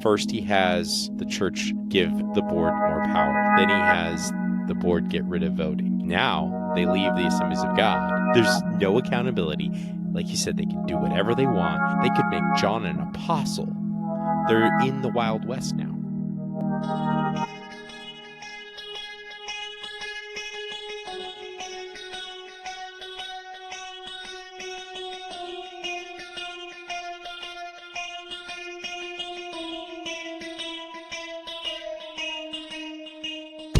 First, he has the church give the board more power. Then he has the board get rid of voting. Now they leave the Assemblies of God. There's no accountability. Like you said, they can do whatever they want. They could make John an apostle. They're in the Wild West now.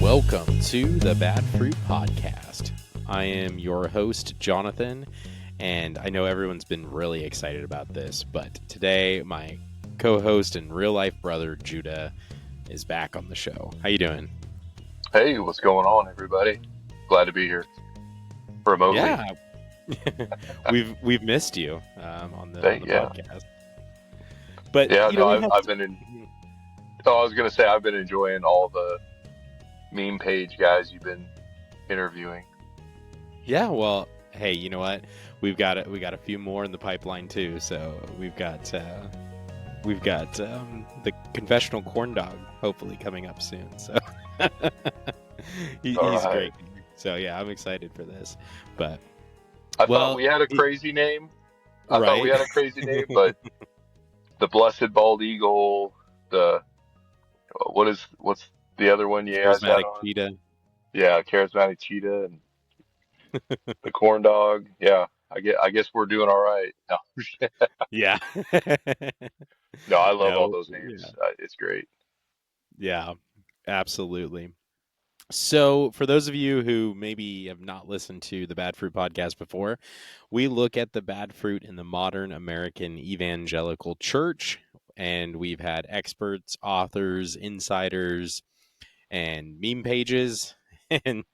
Welcome to the Bad Fruit Podcast. I am your host, Jonathan, and I know everyone's been really excited about this, but today my co-host and real-life brother, Judah, is back on the show. How you doing? Hey, what's going on, everybody? Glad to be here remotely. Yeah, we've missed you on the podcast. But yeah, you know, I've been in. Oh, I was gonna say I've been enjoying all the meme page guys you've been interviewing. Yeah, well, hey, you know what? We got a few more in the pipeline too. So we've got the confessional corn dog hopefully coming up soon. So he's great. So yeah, I'm excited for this. But I thought we had a crazy name. But the Blessed Bald Eagle, what's the other one you guys got on? Cheetah. Yeah, charismatic cheetah and the corn dog. Yeah, I guess we're doing all right. No. Yeah. No, I love all those names. Yeah. It's great. Yeah, absolutely. So for those of you who maybe have not listened to the Bad Fruit podcast before, we look at the bad fruit in the modern American evangelical church, and we've had experts, authors, insiders, and meme pages. And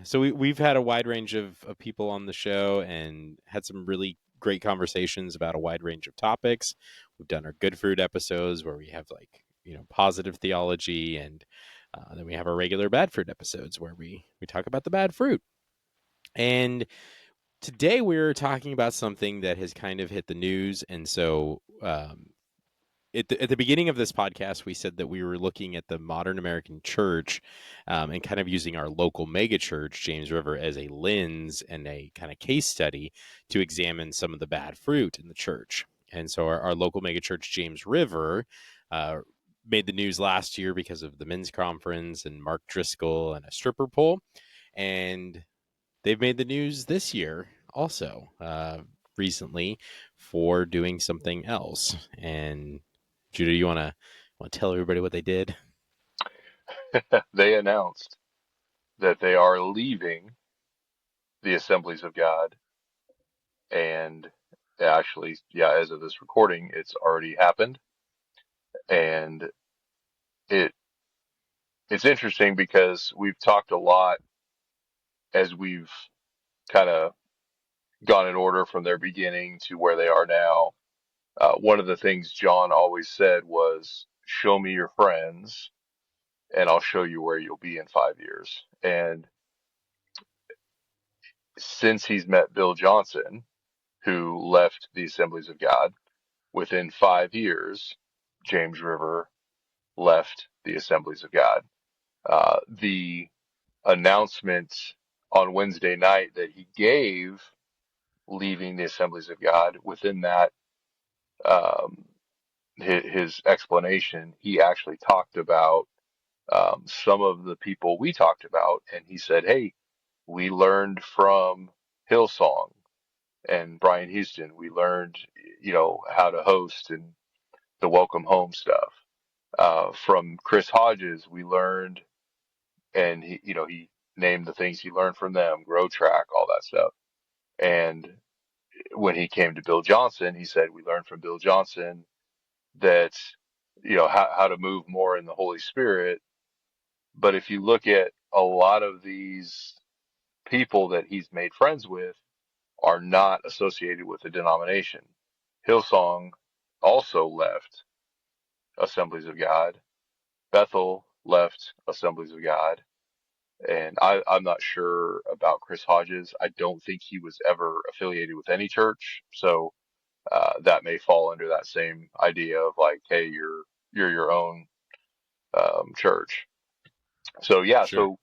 so we've had a wide range of people on the show and had some really great conversations about a wide range of topics. We've done our good fruit episodes where we have positive theology, and then we have our regular bad fruit episodes where we talk about the bad fruit. And today we're talking about something that has kind of hit the news. And so at the beginning of this podcast, we said that we were looking at the modern American church and kind of using our local megachurch, James River, as a lens and a kind of case study to examine some of the bad fruit in the church. And so our local megachurch, James River, made the news last year because of the men's conference and Mark Driscoll and a stripper pole. And they've made the news this year also recently for doing something else. And Judah, you want to tell everybody what they did? They announced that they are leaving the Assemblies of God. And actually, as of this recording, it's already happened. And it's interesting because we've talked a lot as we've kind of gone in order from their beginning to where they are now. One of the things John always said was, show me your friends and I'll show you where you'll be in 5 years. And since he's met Bill Johnson, who left the Assemblies of God, within 5 years, James River left the Assemblies of God. The announcement on Wednesday night that he gave leaving the Assemblies of God, within that, his explanation, he actually talked about some of the people we talked about, and he said, hey, we learned from Hillsong and Brian Houston. We learned, how to host and the welcome home stuff. From Chris Hodges, we learned, and he named the things he learned from them, Grow Track, all that stuff. And when he came to Bill Johnson, he said, we learned from Bill Johnson that, how to move more in the Holy Spirit. But if you look at a lot of these people that he's made friends with are not associated with the denomination. Hillsong also left Assemblies of God. Bethel left Assemblies of God. And I'm not sure about Chris Hodges. I don't think he was ever affiliated with any church. So that may fall under that same idea of like, hey, you're your own church. So yeah, Sure.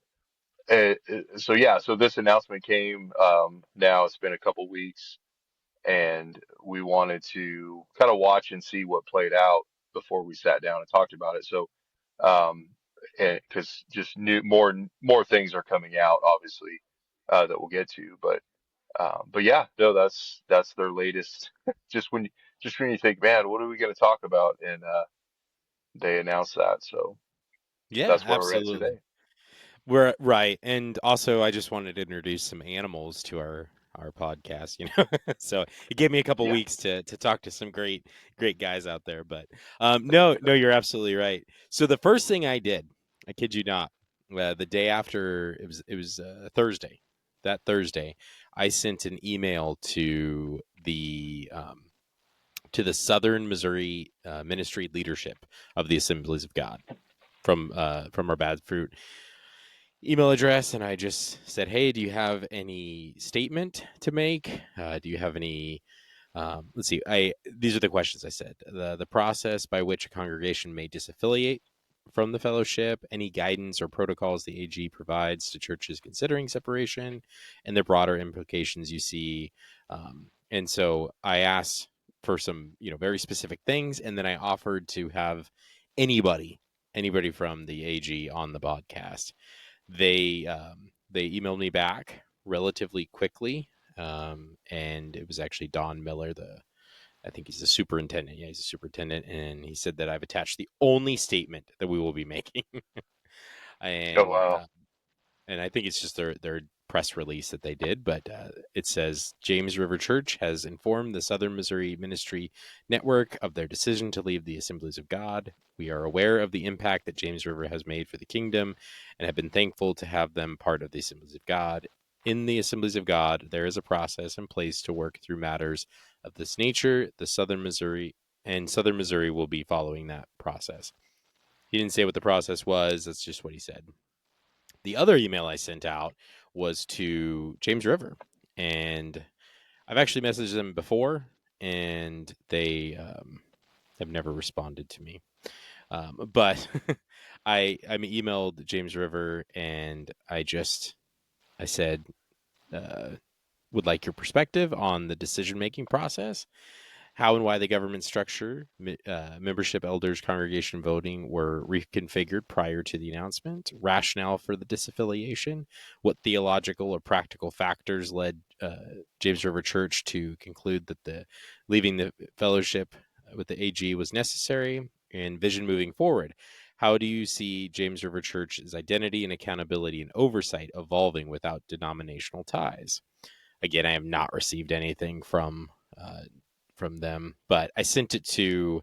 so this announcement came. Now it's been a couple weeks, and we wanted to kind of watch and see what played out before we sat down and talked about it. So, um, and because just more things are coming out, obviously, that we'll get to. But yeah, no, that's their latest. Just when just when you think, man, what are we going to talk about? And they announced that, so Yeah, that's where we're at absolutely. today. We're right, and also I just wanted to introduce some animals to our podcast, you know. So it gave me a couple Yeah. weeks to talk to some great guys out there. But no, you're absolutely right. So the first thing I did, I kid you not, the day after it was Thursday. That Thursday, I sent an email to the Southern Missouri ministry leadership of the Assemblies of God from our Bad Fruit email address, and I just said, "Hey, do you have any statement to make? Do you have any?" Let's see. I These are the questions I said. The process by which a congregation may disaffiliate from the fellowship, any guidance or protocols the AG provides to churches considering separation, and the broader implications you see. And so I asked for some, very specific things, and then I offered to have anybody, anybody from the AG on the podcast. They emailed me back relatively quickly, and it was actually Don Miller, the I think he's the superintendent. Yeah, he's a superintendent, and he said that I've attached the only statement that we will be making, Oh and wow. I think it's just their press release that they did, but it says James River Church has informed the Southern Missouri Ministry Network of their decision to leave the Assemblies of God. We are aware of the impact that James River has made for the kingdom and have been thankful to have them part of the Assemblies of God. In the Assemblies of God, there is a process in place to work through matters of this nature. The Southern Missouri will be following that process. He didn't say what the process was. That's just what he said. The other email I sent out was to James River, and I've actually messaged them before, and they have never responded to me. But I emailed James River, and I said, uh, would like your perspective on the decision making process, how and why the government structure, membership, elders, congregation voting were reconfigured prior to the announcement, rationale for the disaffiliation, what theological or practical factors led James River Church to conclude that the leaving the fellowship with the AG was necessary, and vision moving forward. How do you see James River Church's identity and accountability and oversight evolving without denominational ties? Again, I have not received anything uh, from them, but I sent it to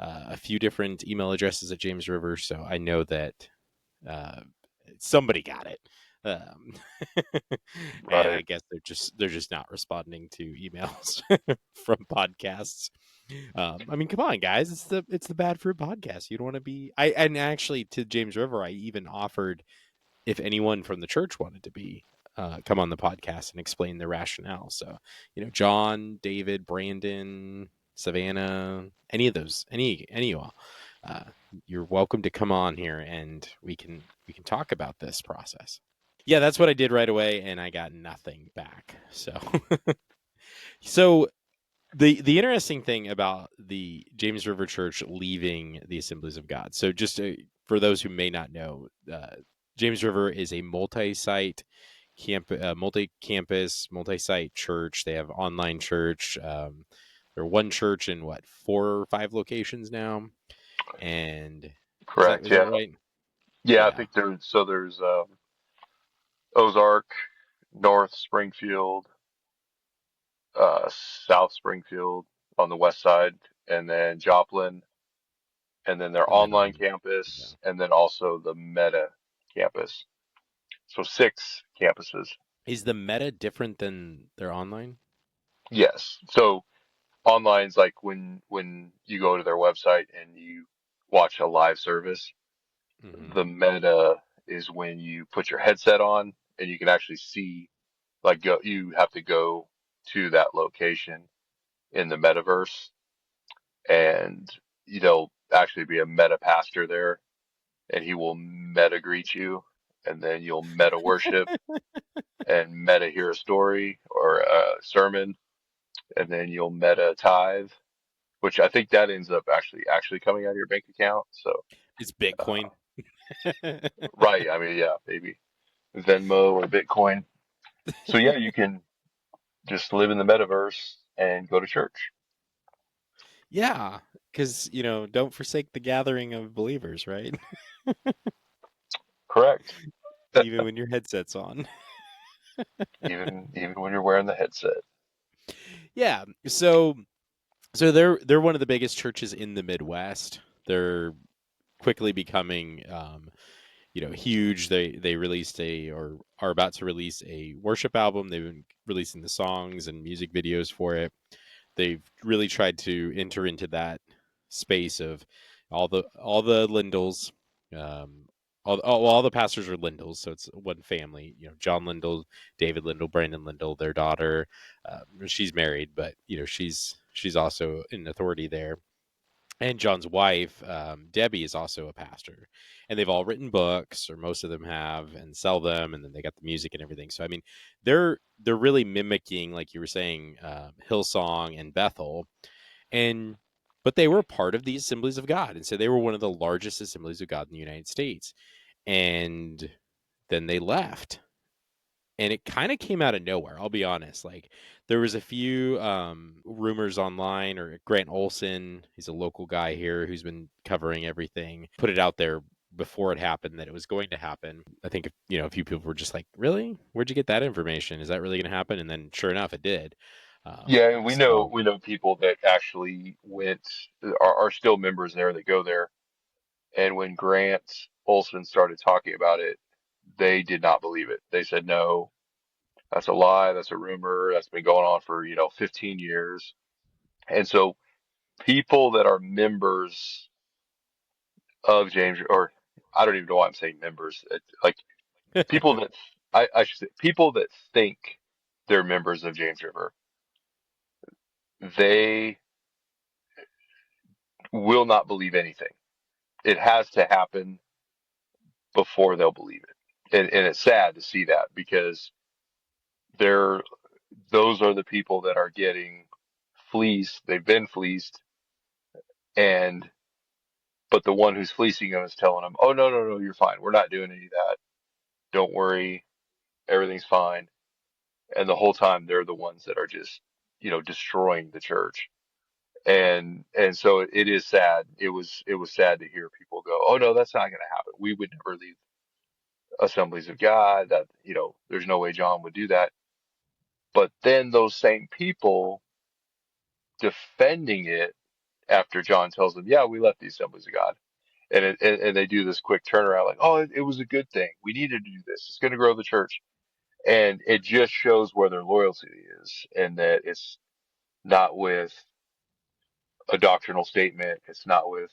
a few different email addresses at James River, so I know that uh, somebody got it. Um, and I Right. guess they're just not responding to emails from podcasts. I mean, come on, guys! It's the Bad Fruit podcast. You don't want to be. And actually to James River, I even offered if anyone from the church wanted to be come on the podcast and explain the rationale. So, John, David, Brandon, Savannah, any of those, any of you all, uh, you're welcome to come on here and we can talk about this process. Yeah, that's what I did right away, and I got nothing back. So, so the interesting thing about the James River Church leaving the Assemblies of God. So just for those who may not know, James River is a multi-site multi-campus, multi-site church. They have online church. They're one church in what 4 or 5 locations now, and is that Correct. is that Yeah. right? Yeah. I Yeah, think there's Ozark, North Springfield, South Springfield on the west side, and then Joplin, and then their and then online on. Yeah. campus, and then also the Meta campus. So 6 campuses. Is the meta different than their online? Yes. So online's like when you go to their website and you watch a live service. Mm-hmm. The Meta is when you put your headset on and you can actually see, like, you have to go to that location in the metaverse, and there'll actually be a meta pastor there, and he will meta greet you, and then you'll meta worship and meta hear a story or a sermon, and then you'll meta tithe, which I think that ends up actually coming out of your bank account. So, It's uh, Bitcoin. right, I mean, yeah, maybe Venmo or Bitcoin. So yeah, you can just live in the metaverse and go to church. Yeah, because don't forsake the gathering of believers, right? Correct. Even when your headset's on. Even when you're wearing the headset. Yeah. So they're one of the biggest churches in the Midwest. They're quickly becoming huge. They released a or are about to release a worship album. They've been releasing the songs and music videos for it. They've really tried to enter into that space of all the Lindells. Um, all the pastors are Lindells, so it's one family. John Lindell, David Lindell, Brandon Lindell, their daughter. She's married, but she's also in authority there. And John's wife, Debbie, is also a pastor, and they've all written books, or most of them have, and sell them, and then they got the music and everything. So I mean, they're really mimicking, like you were saying, Hillsong and Bethel, and but they were part of the Assemblies of God, and so they were one of the largest Assemblies of God in the United States, and then they left, and it kind of came out of nowhere. I'll be honest. Like there was a few rumors online, or Grant Olson, he's a local guy here who's been covering everything, put it out there before it happened that it was going to happen. I think a few people were just like, "Really? Where'd you get that information? Is that really going to happen?" And then, sure enough, it did. Yeah, and So we know people that actually are still members there that go there. And when Grant Olson started talking about it, they did not believe it. They said, no, that's a lie. That's a rumor. That's been going on for, 15 years. And so people that are members of James, or I don't even know why I'm saying members, like people that I should say, people that think they're members of James River, they will not believe anything. It has to happen before they'll believe it. And it's sad to see that because they're those are the people that are getting fleeced. They've been fleeced, and but the one who's fleecing them is telling them, "Oh no, no, no, you're fine. We're not doing any of that. Don't worry, everything's fine." And the whole time they're the ones that are just, destroying the church. And so it is sad. It was sad to hear people go, "Oh no, that's not going to happen. We would never leave Assemblies of God. That, there's no way John would do that." But then those same people defending it after John tells them, "Yeah, we left the Assemblies of God," and they do this quick turnaround, like, "Oh, it was a good thing. We needed to do this. It's going to grow the church," and it just shows where their loyalty is, and that it's not with a doctrinal statement, it's not with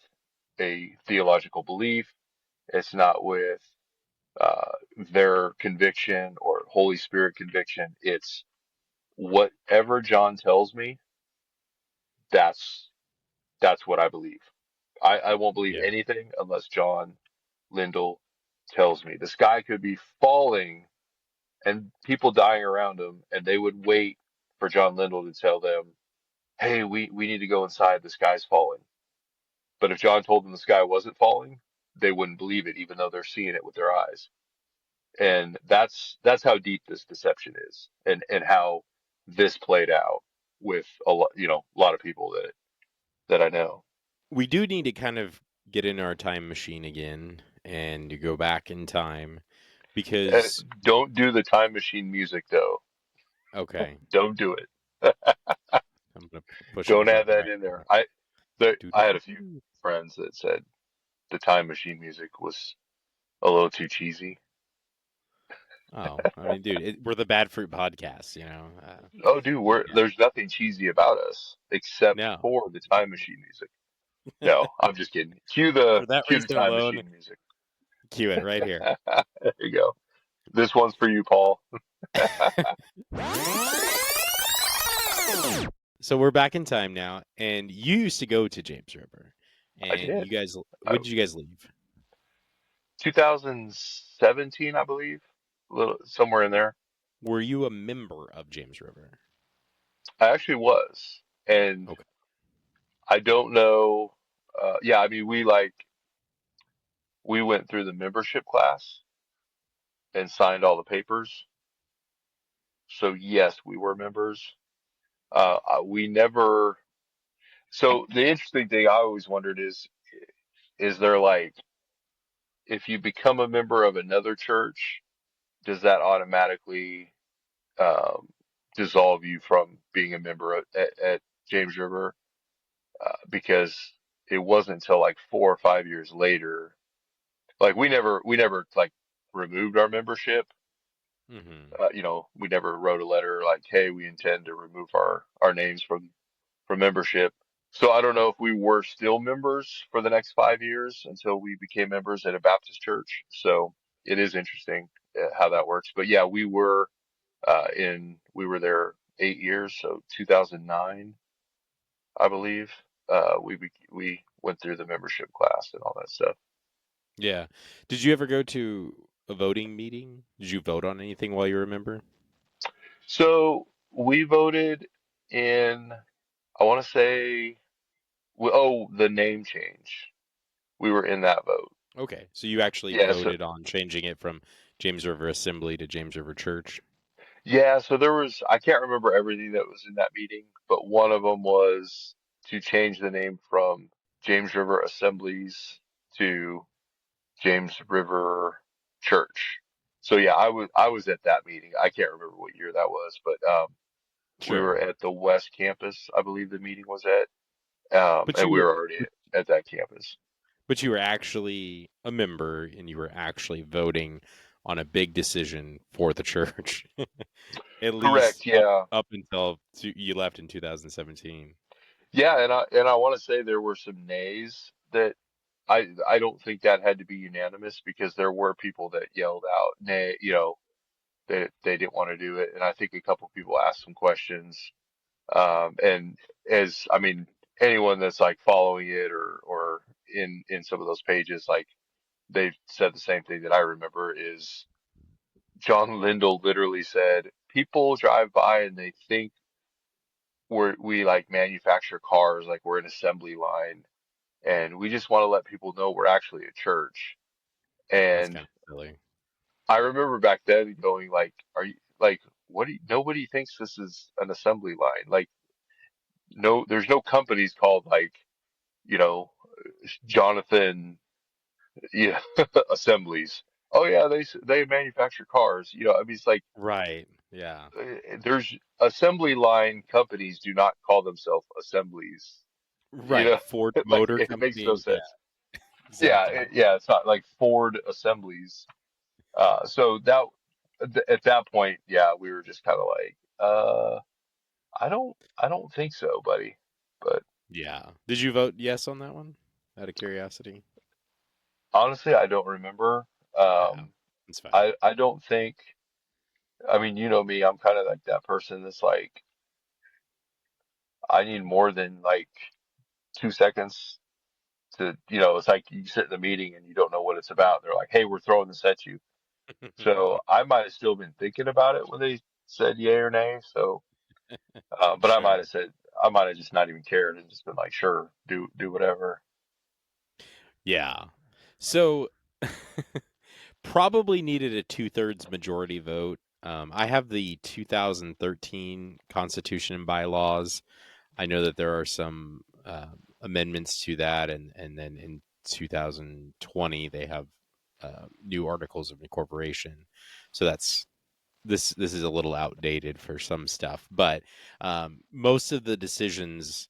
a theological belief, it's not with their conviction or Holy Spirit conviction. It's whatever John tells me. That's that's what I believe. I won't believe yeah. anything unless John Lindell tells me. The sky could be falling and people dying around him, and they would wait for John Lindell to tell them, "Hey, we need to go inside. The sky's falling." But if John told them the sky wasn't falling, they wouldn't believe it, even though they're seeing it with their eyes. And that's how deep this deception is, and how this played out with a lot of people that I know. We do need to kind of get in our time machine again and go back in time because Don't do the time machine music though. okay, Don't do it. I'm gonna push a Don't add button that right in now. there. I had a few Doo-doo-doo-doo. friends that said the time machine music was a little too cheesy. Oh, I mean, dude, we're the Bad Fruit podcast, Oh, dude, yeah. there's nothing cheesy about us except No, for the time machine music. No, I'm just kidding. for that Cue the reason time alone, machine music. cue it right here. There you go. This one's for you, Paul. So we're back in time now, and you used to go to James River, I and did. you guys, I, when did you guys leave? 2017, I believe, a little somewhere in there. Were you a member of James River? I actually was, and Okay. I don't know. Yeah, I mean, we went through the membership class and signed all the papers. So yes, we were members. We never. So the interesting thing I always wondered is there like, if you become a member of another church, does that automatically um, dissolve you from being a member at James River? Because it wasn't until like 4 or 5 years later, like we never like removed our membership. Hmm. We never wrote a letter like, hey, we intend to remove our names from membership. So I don't know if we were still members for the next 5 years until we became members at a Baptist church. So it is interesting how that works. But yeah, we were there 8 years, so 2009, I believe. We went through the membership class and all that stuff. Yeah. Did you ever go to a voting meeting? Did you vote on anything while you were a member? So we voted in, I want to say, the name change. We were in that vote. Okay. So you actually Yeah, so voted on changing it from James River Assembly to James River Church? yeah, so I can't remember everything that was in that meeting, but one of them was to change the name from James River Assemblies to James River Church. So yeah, I was at that meeting. I can't remember what year that was, but we were Sure. at the West Campus, I believe the meeting was at, But and you we were were already at that campus. but you were actually a member and you were actually voting on a big decision for the church. At Correct. least Yeah. up until you left in 2017. Yeah, and I want to say there were some nays that I don't think that had to be unanimous because there were people that yelled out nay, they didn't want to do it, and I think a couple people asked some questions. And as I mean, anyone that's like following it or in some of those pages, like they've said the same thing that I remember is John Lindell literally said, people drive by and they think we like manufacture cars, like we're an assembly line, and we just want to let people know we're actually a church. That's And kind of silly. I remember back then going like, are you like, what do you, nobody thinks this is an assembly line. Like, no, there's no companies called like, you know, Jonathan, yeah, assemblies. Oh yeah, they manufacture cars. I mean, it's like, Right. Yeah. there's assembly line companies do not call themselves assemblies. You know, Right. Ford like Motor it makes no Company. Yeah, sense. Yeah, exactly. yeah, it's not like Ford assemblies. So at that point, yeah, we were just kind of like, I don't think so, buddy. But Yeah. Did you vote yes on that one? Out of curiosity? honestly, I don't remember. Yeah. Um, It's fine. I don't think. I mean, you know me, I'm kind of like that person that's like, I need more than like 2 seconds to, it's like you sit in a meeting and you don't know what it's about. They're like, hey, we're throwing this at you. So I might have still been thinking about it when they said yay or nay. So, but Sure. I might have just not even cared and just been like, sure, do whatever. Yeah. So probably needed a two-thirds majority vote. I have the 2013 Constitution and bylaws. I know that there are some amendments to that, and then in 2020 they have new articles of incorporation. So that's this is a little outdated for some stuff, but most of the decisions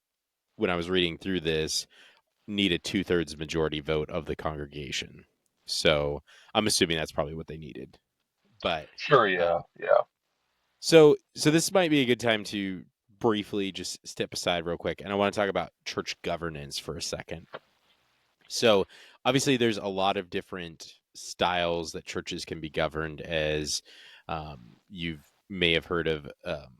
when I was reading through this need a two-thirds majority vote of the congregation. So I'm assuming that's probably what they needed. But Sure, uh, yeah, yeah. so this might be a good time to briefly just step aside real quick, and I want to talk about church governance for a second. So obviously, there's a lot of different styles that churches can be governed as. You may have heard of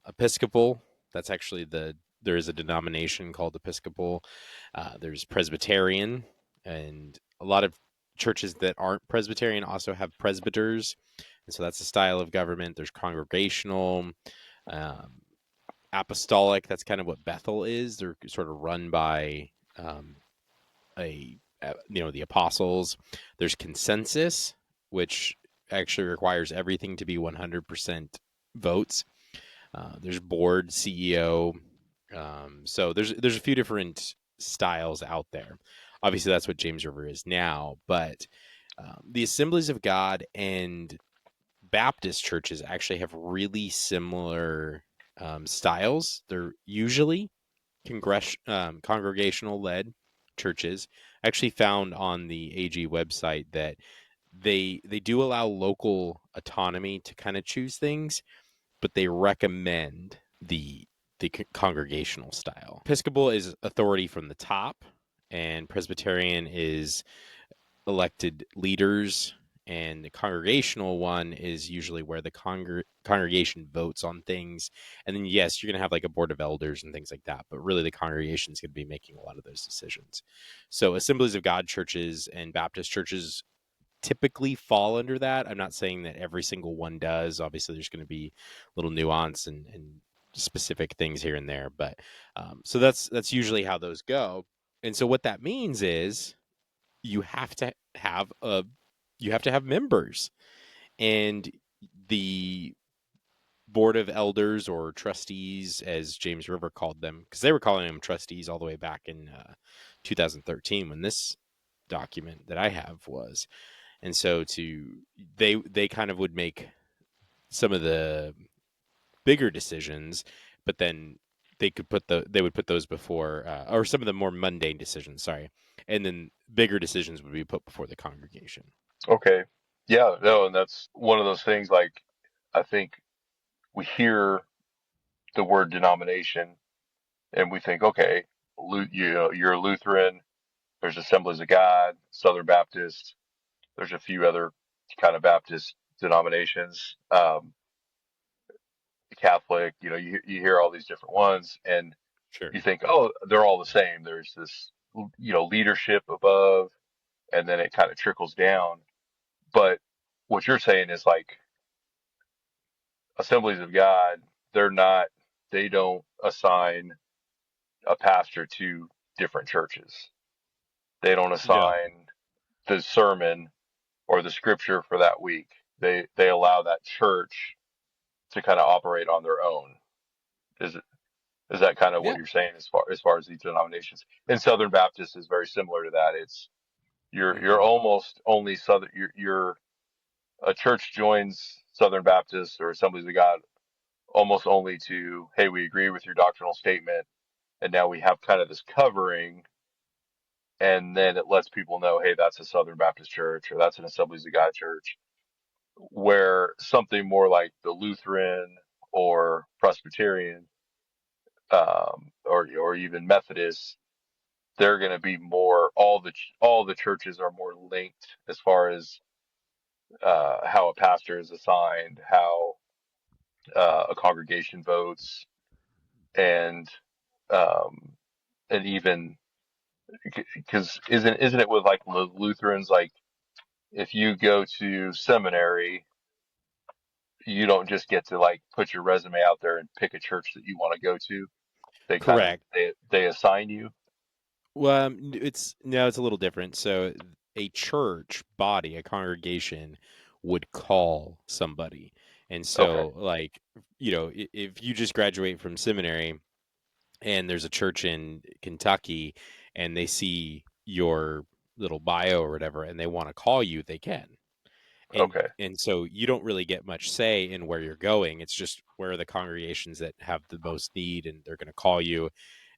Episcopal. That's actually the there is a denomination called Episcopal. There's Presbyterian, and a lot of churches that aren't Presbyterian also have presbyters, and so that's a style of government. There's congregational, um, apostolic. That's kind of what Bethel is. They're sort of run by the apostles. There's consensus, which actually requires everything to be 100% votes. There's board, CEO. So there's a few different styles out there. Obviously, that's what James River is now. But the Assemblies of God and Baptist churches actually have really similar styles. They're usually congregational led churches. I actually found on the AG website that they do allow local autonomy to kind of choose things, but they recommend the congregational style. Episcopal is authority from the top, and Presbyterian is elected leaders, and the congregational one is usually where the congregation votes on things. And then yes, you're going to have like a board of elders and things like that, but really the congregation is going to be making a lot of those decisions. So Assemblies of God churches and Baptist churches typically fall under that. I'm not saying that every single one does. Obviously there's going to be little nuance and specific things here and there, but so that's usually how those go. And so what that means is you have to have a you have to have members, and the board of elders, or trustees as James River called them, because they were calling them trustees all the way back in 2013 when this document that I have was. And so they kind of would make some of the bigger decisions, but then they would put those before, or some of the more mundane decisions, sorry, and then bigger decisions would be put before the congregation. Okay. Yeah, no, and that's one of those things like I think we hear the word denomination and we think, okay, you're a Lutheran, there's Assemblies of God, Southern Baptist, there's a few other kind of Baptist denominations, Catholic, you hear all these different ones and Sure. you think, oh, they're all the same. There's this, leadership above and then it kind of trickles down. But what you're saying is like Assemblies of God, they're not, they don't assign a pastor to different churches. They don't No. assign the sermon or the scripture for that week. They allow that church to kind of operate on their own. Is is that kind of Yeah. what you're saying as far as these denominations? And Southern Baptist is very similar to that. It's you're Hmm. almost only Southern. You're a church joins Southern Baptist or Assemblies of God almost only to, hey, we agree with your doctrinal statement, and now we have kind of this covering, and then it lets people know, hey, that's a Southern Baptist church or that's an Assemblies of God church. Where something more like the Lutheran or Presbyterian, or even Methodist, they're going to be more, all the churches are more linked as far as how a pastor is assigned, how a congregation votes, and um, and even because isn't it with like the Lutherans, like if you go to seminary, you don't just get to like put your resume out there and pick a church that you want to go to. They kind of Correct. they assign you. Well, it's a little different. So a church body, a congregation, would call somebody, and Okay, so like if you just graduate from seminary and there's a church in Kentucky and they see your little bio or whatever and they want to call you, they can. and okay, and so you don't really get much say in where you're going. It's just where are the congregations that have the most need, and they're going to call you.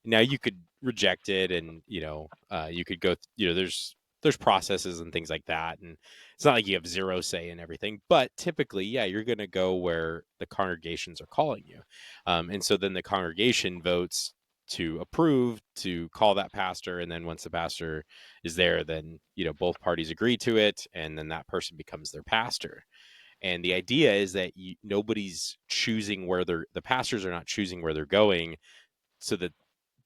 Now you could reject it, and you could go. There's processes and things like that, and it's not like you have zero say in everything. But typically, yeah, you're going to go where the congregations are calling you, and so then the congregation votes to approve to call that pastor, and then once the pastor is there, then both parties agree to it, and then that person becomes their pastor. And the idea is that nobody's choosing where the pastors are not choosing where they're going. so that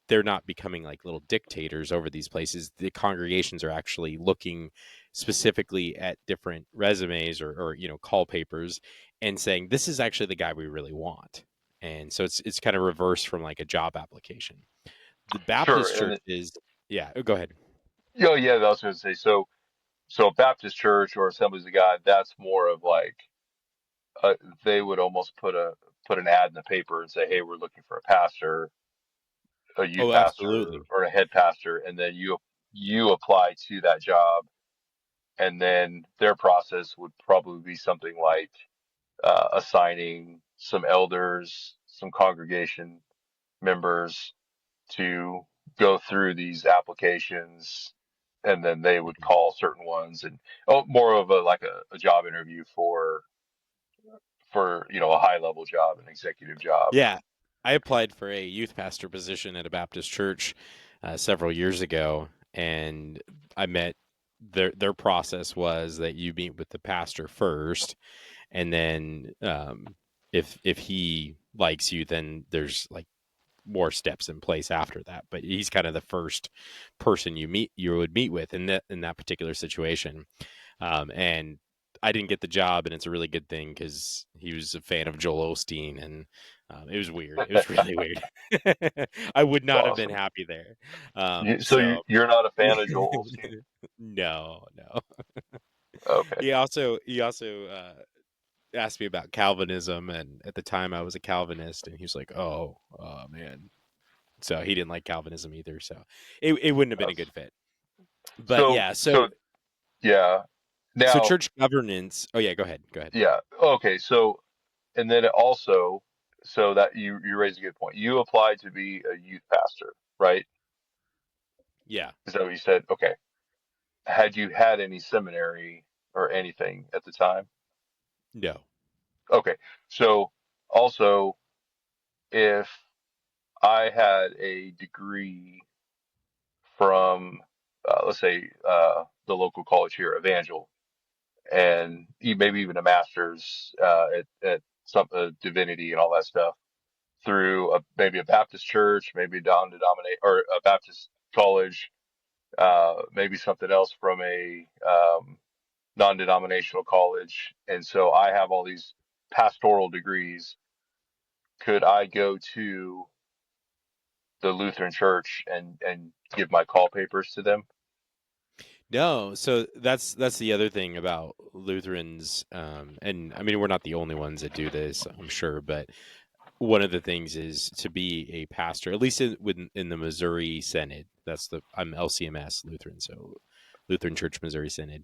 they're not becoming like little dictators over these places. The congregations are actually looking specifically at different resumes or call papers and saying this is actually the guy we really want. And so it's kind of reverse from like a job application. The Sure. Baptist And churches, yeah, go ahead. yeah, I was going to say, so a Baptist church or Assemblies of God, that's more of like, uh, they would almost put an ad in the paper and say, hey, we're looking for a pastor, a youth Oh, pastor, absolutely. or a head pastor, and then you apply to that job, and then their process would probably be something like assigning some elders, some congregation members to go through these applications, and then they would Mhm. call certain ones, and more of a like a job interview for a high level job, an executive job. Yeah, I applied for a youth pastor position at a Baptist church several years ago, and I met their process was that you meet with the pastor first, and then if he likes you, then there's like more steps in place after that. But he's kind of the first person you would meet with in that particular situation. And I didn't get the job, and it's a really good thing because he was a fan of Joel Osteen, and it was weird. It was really weird. I would It's not have been awesome. happy there. So So you're not a fan of Joel Osteen? no, no. Okay. He also asked me about Calvinism, and at the time I was a Calvinist, and he was like, "Oh, man." So he didn't like Calvinism either. So it wouldn't have been a That's good fit. But so yeah, so yeah. so Now, church governance. Oh yeah, go ahead. Go ahead. yeah. Okay. So and then it also, so that you raise a good point. You applied to be a youth pastor, right? Yeah. Is that what you said? Okay. Had you had any seminary or anything at the time? No. Okay. So also, if I had a degree from, let's say, the local college here, Evangel, and maybe even a master's at some divinity and all that stuff through maybe a Baptist church, maybe a non-denominate or a Baptist college, maybe something else from a non-denominational college. And so I have all these pastoral degrees. Could I go to the Lutheran church and give my call papers to them? No. So that's the other thing about Lutherans, and I mean we're not the only ones that do this, I'm sure, but one of the things is to be a pastor, at least in the Missouri Synod. I'm LCMS Lutheran, so Lutheran Church Missouri Synod.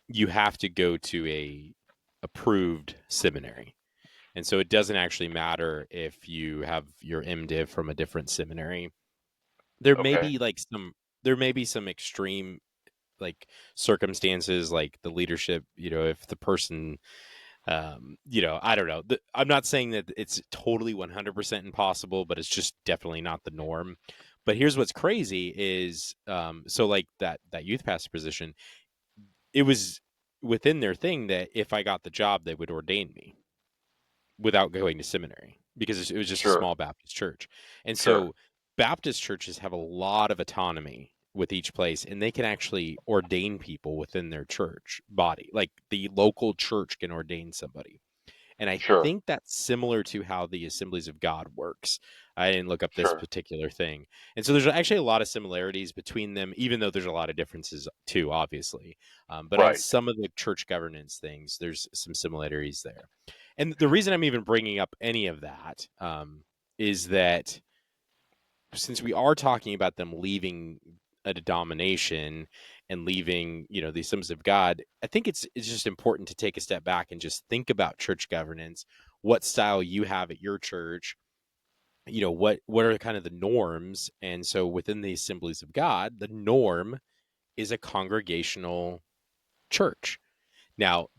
You have to go to a approved seminary. And so it doesn't actually matter if you have your MDiv from a different seminary. There may Okay, be like there may be some extreme like circumstances like the leadership, if the person I don't know. I'm not saying that it's totally 100% impossible, but it's just definitely not the norm. But here's what's crazy is so like that youth pastor position, it was within their thing that if I got the job they would ordain me without going to seminary because it was just a sure, small Baptist church. And sure, so Baptist churches have a lot of autonomy with each place, and they can actually ordain people within their church body. Like the local church can ordain somebody. And I sure, think that's similar to how the Assemblies of God works. I didn't look up this sure. particular thing. And so there's actually a lot of similarities between them, even though there's a lot of differences too, obviously. But on Right. some of the church governance things, there's some similarities there. And the reason I'm even bringing up any of that is that since we are talking about them leaving a denomination and leaving, the Assemblies of God, I think it's just important to take a step back and just think about church governance, what style you have at your church, what are kind of the norms. And so within the Assemblies of God, the norm is a congregational church. Now,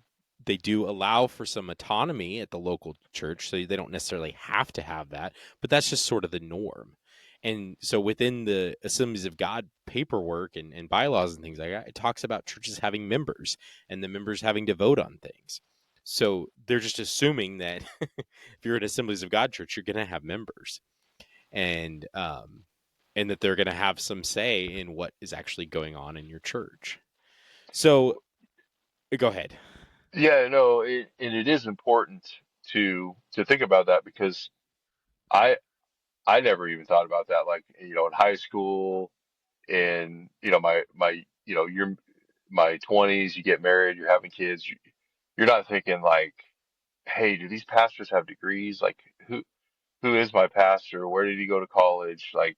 they do allow for some autonomy at the local church, so they don't necessarily have to have that, but that's just sort of the norm. And so within the Assemblies of God paperwork and bylaws and things like that, it talks about churches having members and the members having to vote on things. So they're just assuming that if you're an Assemblies of God church, you're going to have members. and and that they're going to have some say in what is actually going on in your church. So go ahead. Yeah, no, and it is important to think about that because I I never even thought about that. Like, in high school, in my you're my 20s, you get married, you're having kids, you're not thinking like, hey, do these pastors have degrees? Like, who is my pastor? Where did he go to college? Like,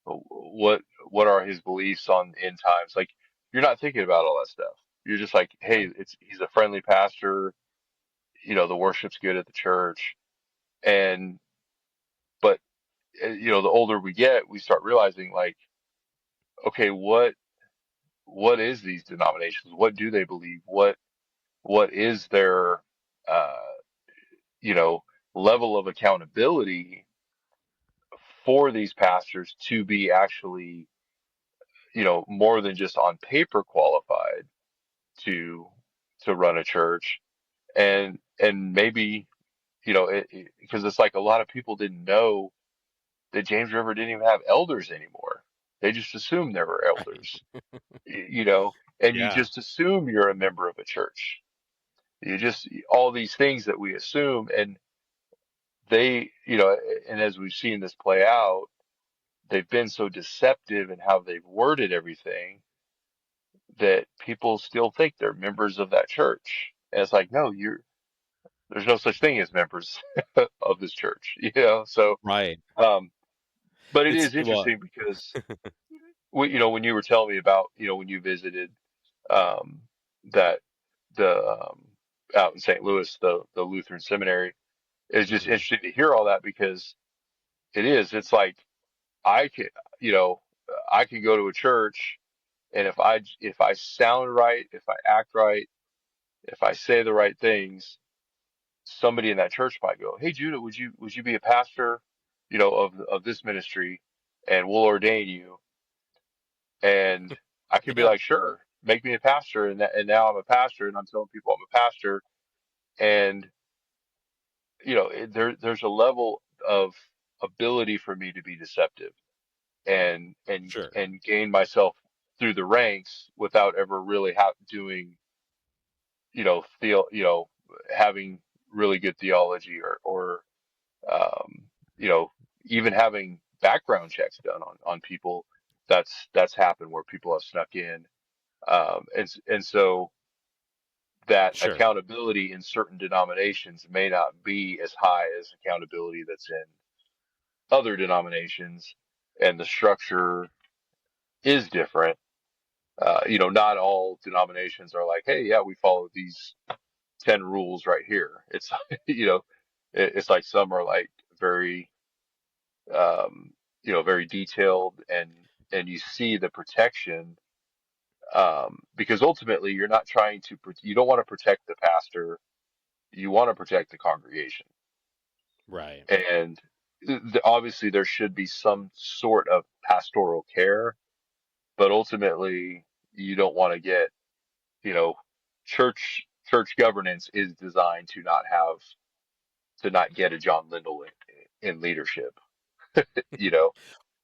what are his beliefs on end times? Like, you're not thinking about all that stuff. You're just like, hey, Right. he's a friendly pastor. The worship's good at the church, and but the older we get, we start realizing like, okay, what is these denominations? What do they believe? What is their uh, you know level of accountability for these pastors to be actually more than just on paper qualified to run a church, and maybe because it's like a lot of people didn't know that James River didn't even have elders anymore. They just assumed there were elders, and you Yeah. just assume you're a member of a church. You just all these things that we assume, and and as we've seen this play out, they've been so deceptive in how they've worded everything that people still think they're members of that church. And it's like, no, there's no such thing as members of this church, So, Right. um, but it It's is well, interesting because when you were telling me about, when you visited, um, that the, out in St. Louis, the Lutheran seminary, it's just mhm. interesting to hear all that because it's like I can, you know, I can go to a church and if I sound right, if I act right, if I say the right things, somebody in that church might go, "Hey, Judah, would you be a pastor, of this ministry, and we'll ordain you." And I could be Yeah, like, "Sure, make me a pastor," and now I'm a pastor, and I'm telling people I'm a pastor, and there's a level of ability for me to be deceptive and and sure. and gain myself through the ranks without ever really doing theo having really good theology or um, you know even having background checks done on people. That's happened where people have snuck in, and so that Sure. accountability in certain denominations may not be as high as accountability that's in other denominations, and the structure is different. Not all denominations are like, hey, yeah, we follow these 10 rules right here. It's, it's like some are like very, um, very detailed, and you see the protection, because ultimately you're not trying to, you don't want to protect the pastor. You want to protect the congregation. Right. And obviously there should be some sort of pastoral care, but ultimately you don't want to get, you know, church governance is designed to not get a John Lindell in leadership, you know,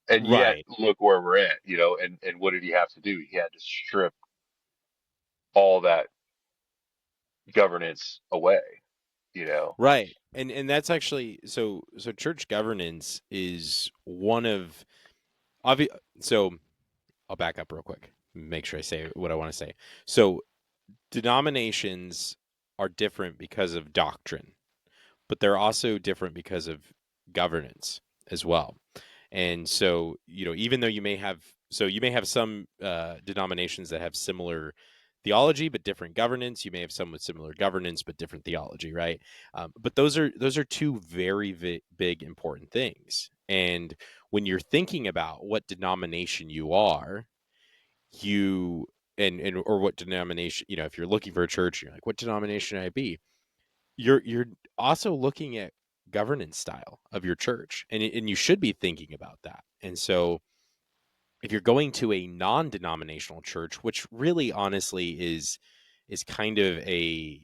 and yet Right. look where we're at, and what did he have to do? He had to strip all that governance away, you know. Right. And that's actually so church governance is one of obvious. So I'll back up real quick. Make sure I say what I want to say. So denominations are different because of doctrine, but they're also different because of governance as well. And so, even though you may have some denominations that have similar theology but different governance. You may have some with similar governance but different theology, right? But those are two very big important things. And when you're thinking about what denomination you are, you and or what denomination, if you're looking for a church, you're like, what denomination should I be? You're also looking at governance style of your church, and you should be thinking about that. And so if you're going to a non-denominational church, which really honestly is kind of a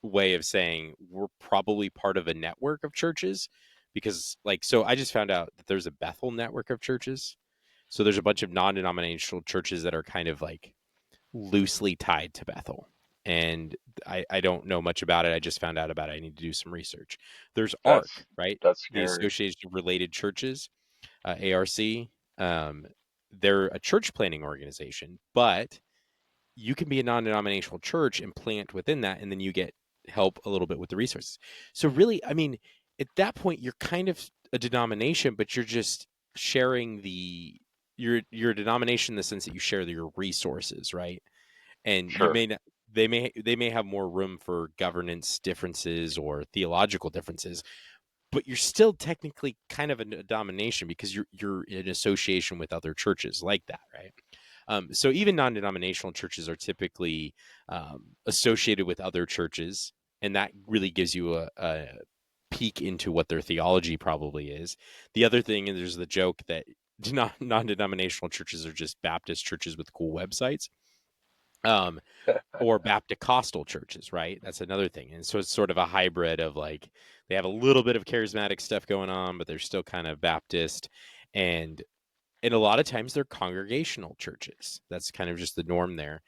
way of saying we're probably part of a network of churches, because like so I just found out that there's a Bethel network of churches. So there's a bunch of non-denominational churches that are kind of like loosely tied to Bethel. And I don't know much about it. I just found out about it. I need to do some research. There's That's ARC, right? that's The scary. Association of Related Churches, ARC. Um, they're a church planning organization, but you can be a non-denominational church and plant within that, and then you get help a little bit with the resources. So really, I mean, at that point, you're kind of a denomination, but you're just sharing your denomination in the sense that you share your resources, right? And you Sure. may not they may have more room for governance differences or theological differences, but you're still technically kind of a domination because you're in association with other churches like that, right? So even non-denominational churches are typically associated with other churches, and that really gives you a peek into what their theology probably is. The other thing, and there's the joke that non-denominational churches are just Baptist churches with cool websites. Um, or Baptist churches, right? That's another thing. And so it's sort of a hybrid of like they have a little bit of charismatic stuff going on, but they're still kind of Baptist. And a lot of times they're congregational churches. That's kind of just the norm there.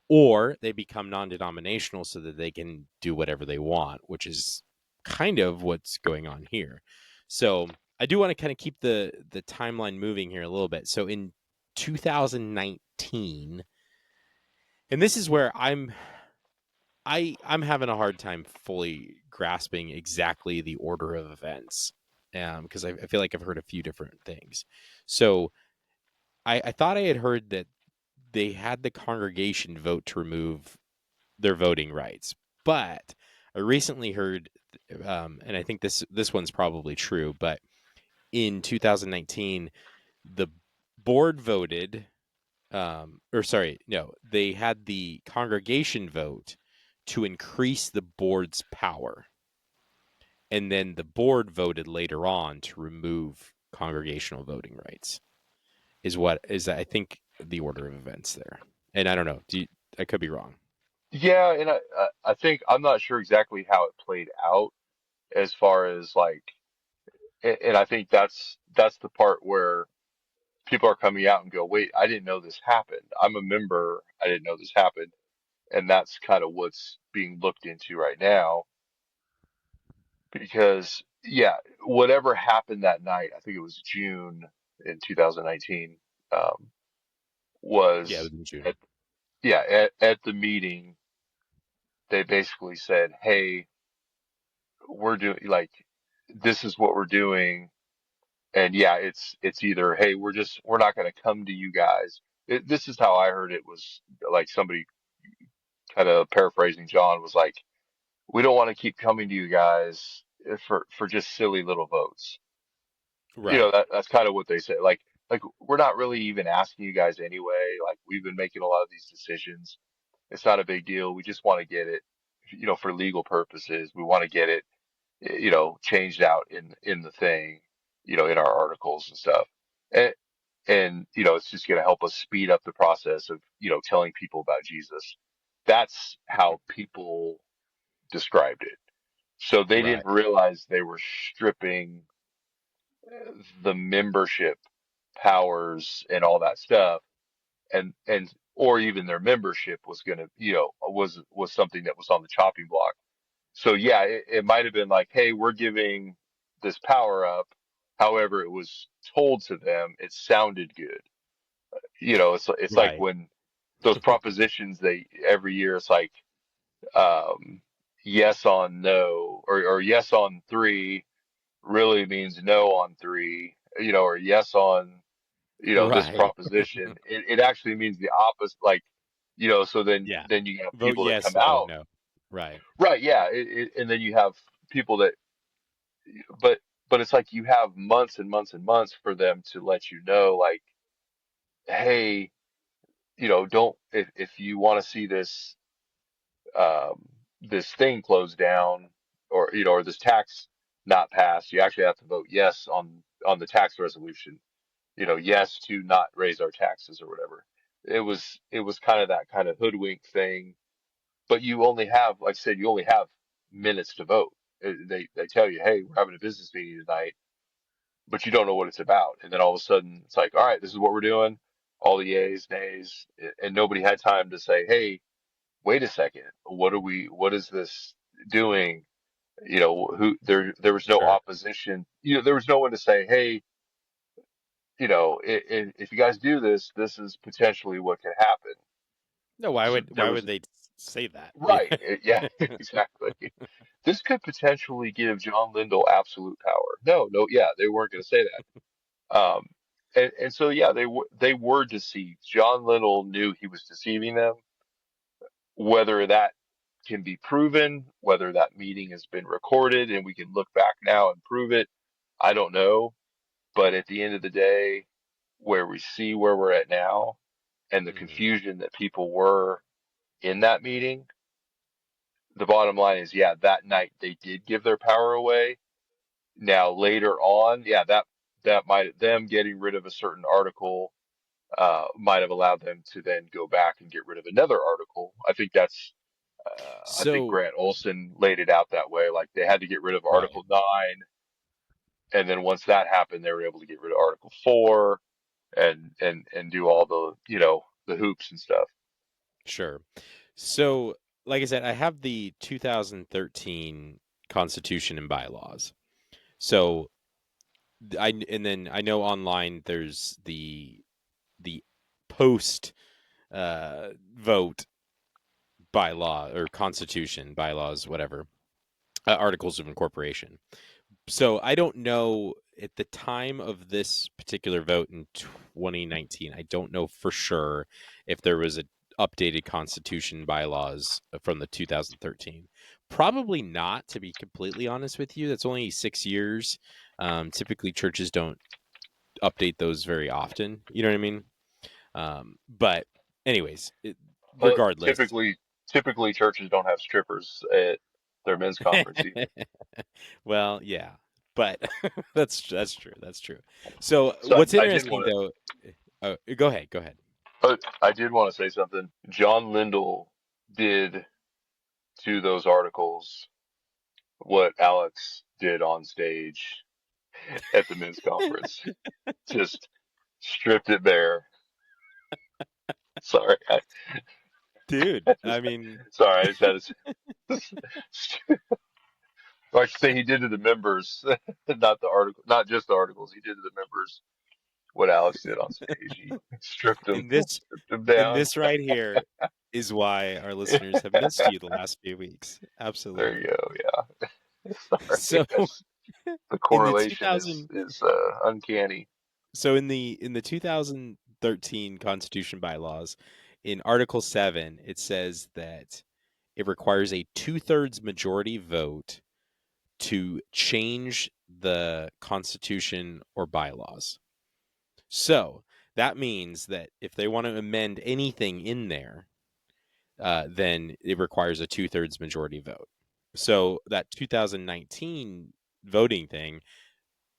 Or they become non-denominational so that they can do whatever they want, which is kind of what's going on here. So I do want to kind of keep the timeline moving here a little bit. So in 2019, and this is where I'm having a hard time fully grasping exactly the order of events, because I feel like I've heard a few different things. So I thought I had heard that they had the congregation vote to remove their voting rights, but I recently heard, and I think this one's probably true, but in 2019, the board voted, or sorry, no, they had the congregation vote to increase the board's power. And then the board voted later on to remove congregational voting rights, is what is, I think, the order of events there. And I don't know. I could be wrong. Yeah, and I think I'm not sure exactly how it played out as far as like, and I think that's the part where people are coming out and go, wait, I didn't know this happened. I'm a member. I didn't know this happened. And that's kind of what's being looked into right now because, yeah, whatever happened that night, I think it was June in 2019, um, Yeah, it was was in June. at, yeah, at the meeting, they basically said, hey, we're doing like, this is what we're doing. And yeah, it's either, hey, we're not going to come to you guys. This is how I heard it was like somebody kind of paraphrasing John was like, we don't want to keep coming to you guys for just silly little votes. You know, Right. that's kind of what they say. Like we're not really even asking you guys anyway. Like we've been making a lot of these decisions. It's not a big deal. We just want to get it, for legal purposes. We want to get it, changed out in the thing, in our articles and stuff. And it's just going to help us speed up the process of, telling people about Jesus. That's how people described it. So they Right. didn't realize they were stripping the membership powers and all that stuff, and or even their membership was going to, was something that was on the chopping block. So yeah, it might have been like, hey, we're giving this power up. However, it was told to them, it sounded good. It's like Right. when those propositions they every year, it's like, um, yes on no, or yes on three really means no on three, or yes on, this Right. proposition. It actually means the opposite. Like, so then, Yeah. you have Vote people that yes, come vote out. no. Right. Right. Yeah. And then you have people that, but, it's like you have months and months and months for them to let you know, like, hey, don't, if you want to see this thing closed down, or, or this tax not passed, you actually have to vote yes on the tax resolution, yes to not raise our taxes or whatever. It was kind of that kind of hoodwink thing, but you only have, like I said, you only have minutes to vote. they tell you, hey, we're having a business meeting tonight, but you don't know what it's about. And then all of a sudden it's like, all right, this is what we're doing. All the yays, nays, and nobody had time to say, hey, wait a second, what is this doing? There was no Sure. opposition. There was no one to say, hey, if you guys do this, this is potentially what could happen. No, So there why was would they say that? Yeah. right, yeah, exactly. This could potentially give John Lindell absolute power. No, no, yeah, they weren't going to say that. And so yeah, they were deceived. John Lindell knew he was deceiving them. Whether that can be proven, whether that meeting has been recorded and we can look back now and prove it, I don't know. But at the end of the day, where we see where we're at now and the Hmm. confusion that people were in that meeting, the bottom line is, yeah, that night they did give their power away. Now later on, yeah, that might them getting rid of a certain article might have allowed them to then go back and get rid of another article. I think So, Grant Olson laid it out that way. Like they had to get rid of right. Article 9, and then once that happened, they were able to get rid of Article 4 and do all the hoops and stuff. Sure. So, like I said, I have the 2013 Constitution and bylaws. So, and then I know online there's the post vote bylaw or constitution bylaws, whatever, articles of incorporation. So I don't know at the time of this particular vote in 2019. I don't know for sure if there was a updated constitution bylaws from the 2013. Probably not, to be completely honest with you. That's only 6 years. Typically, churches don't update those very often. You know what I mean? But anyways, But regardless. typically churches don't have strippers at their men's conference either. Well, yeah, but that's true. That's true. So So what's I did interesting want though, go ahead, go ahead. but I did want to say something. John Lindell did to those articles what Alex did on stage at the men's conference. Just stripped it bare. Sorry, Dude, I mean, sorry, I just had to. Or I should say he did to the members, not the article, not just the articles. He did to the members what Alex did on stage. He in this stripped them in down. this right here is why our listeners have missed you the last few weeks. There you Absolutely. go. Yeah. Sorry. So The in the correlation is 2000 uncanny. in the 2013 Constitution bylaws, in Article 7, it says that it requires a two-thirds majority vote to change the Constitution or bylaws. So that means that if they want to amend anything in there, then it requires a two-thirds majority vote. So that 2019 voting thing,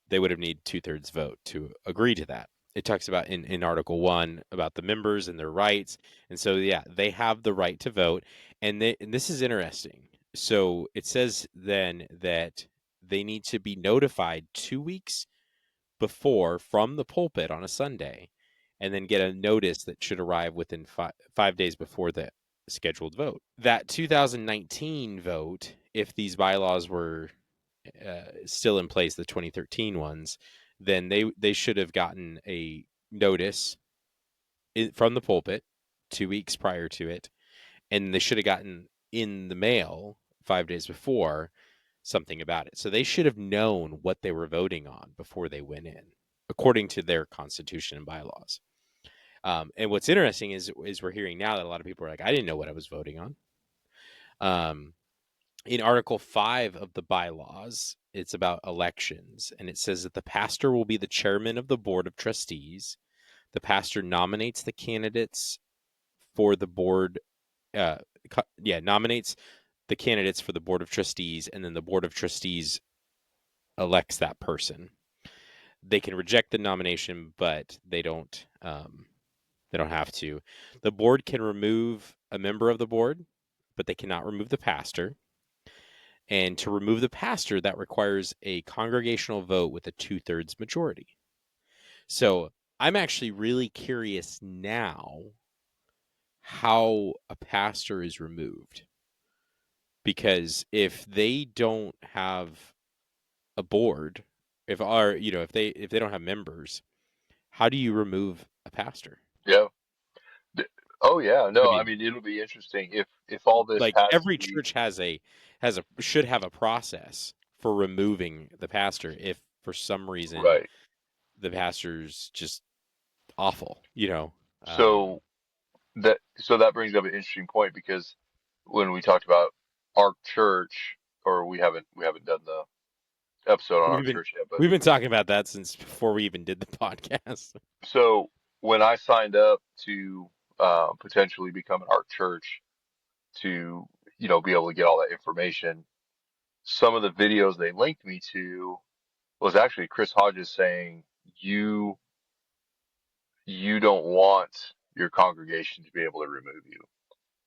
they would have needed two-thirds vote to agree to that. It talks about in Article 1 about the members and their rights. And so, yeah, they have the right to vote. And this is interesting. So it says then that they need to be notified 2 weeks before from the pulpit on a Sunday, and then get a notice that should arrive within 5 days before the scheduled vote. That 2019 vote, if these bylaws were still in place, the 2013 ones, then they should have gotten a notice from the pulpit 2 weeks prior to it, and they should have gotten in the mail 5 days before something about it. So they should have known what they were voting on before they went in, according to their constitution and bylaws. And what's interesting is we're hearing now that a lot of people are like, I didn't know what I was voting on. Um, in Article 5 of the bylaws, it's about elections, and it says that the pastor will be the chairman of the board of trustees. The pastor nominates the candidates for the board. Uh, nominates the candidates for the board of trustees, and then the board of trustees elects that person. They can reject the nomination, but they don't. They don't have to. The board can remove a member of the board, but they cannot remove the pastor. And to remove the pastor, that requires a congregational vote with a 2/3 majority. So I'm actually really curious now how a pastor is removed, because if they don't have a board, if they don't have members, how do you remove a pastor? Yeah. Th- Oh yeah, I no, I mean, mean it'll be interesting if all this like has to every be church has a should have a process for removing the pastor if for some reason right. the pastor's just awful. So that brings up an interesting point because when we talked about our church, or we haven't done the episode on our We've been church yet, but we've been talking about that since before we even did the podcast. so when I signed up to potentially become an art church to be able to get all that information, some of the videos they linked me to was actually Chris Hodges saying you you don't want your congregation to be able to remove you.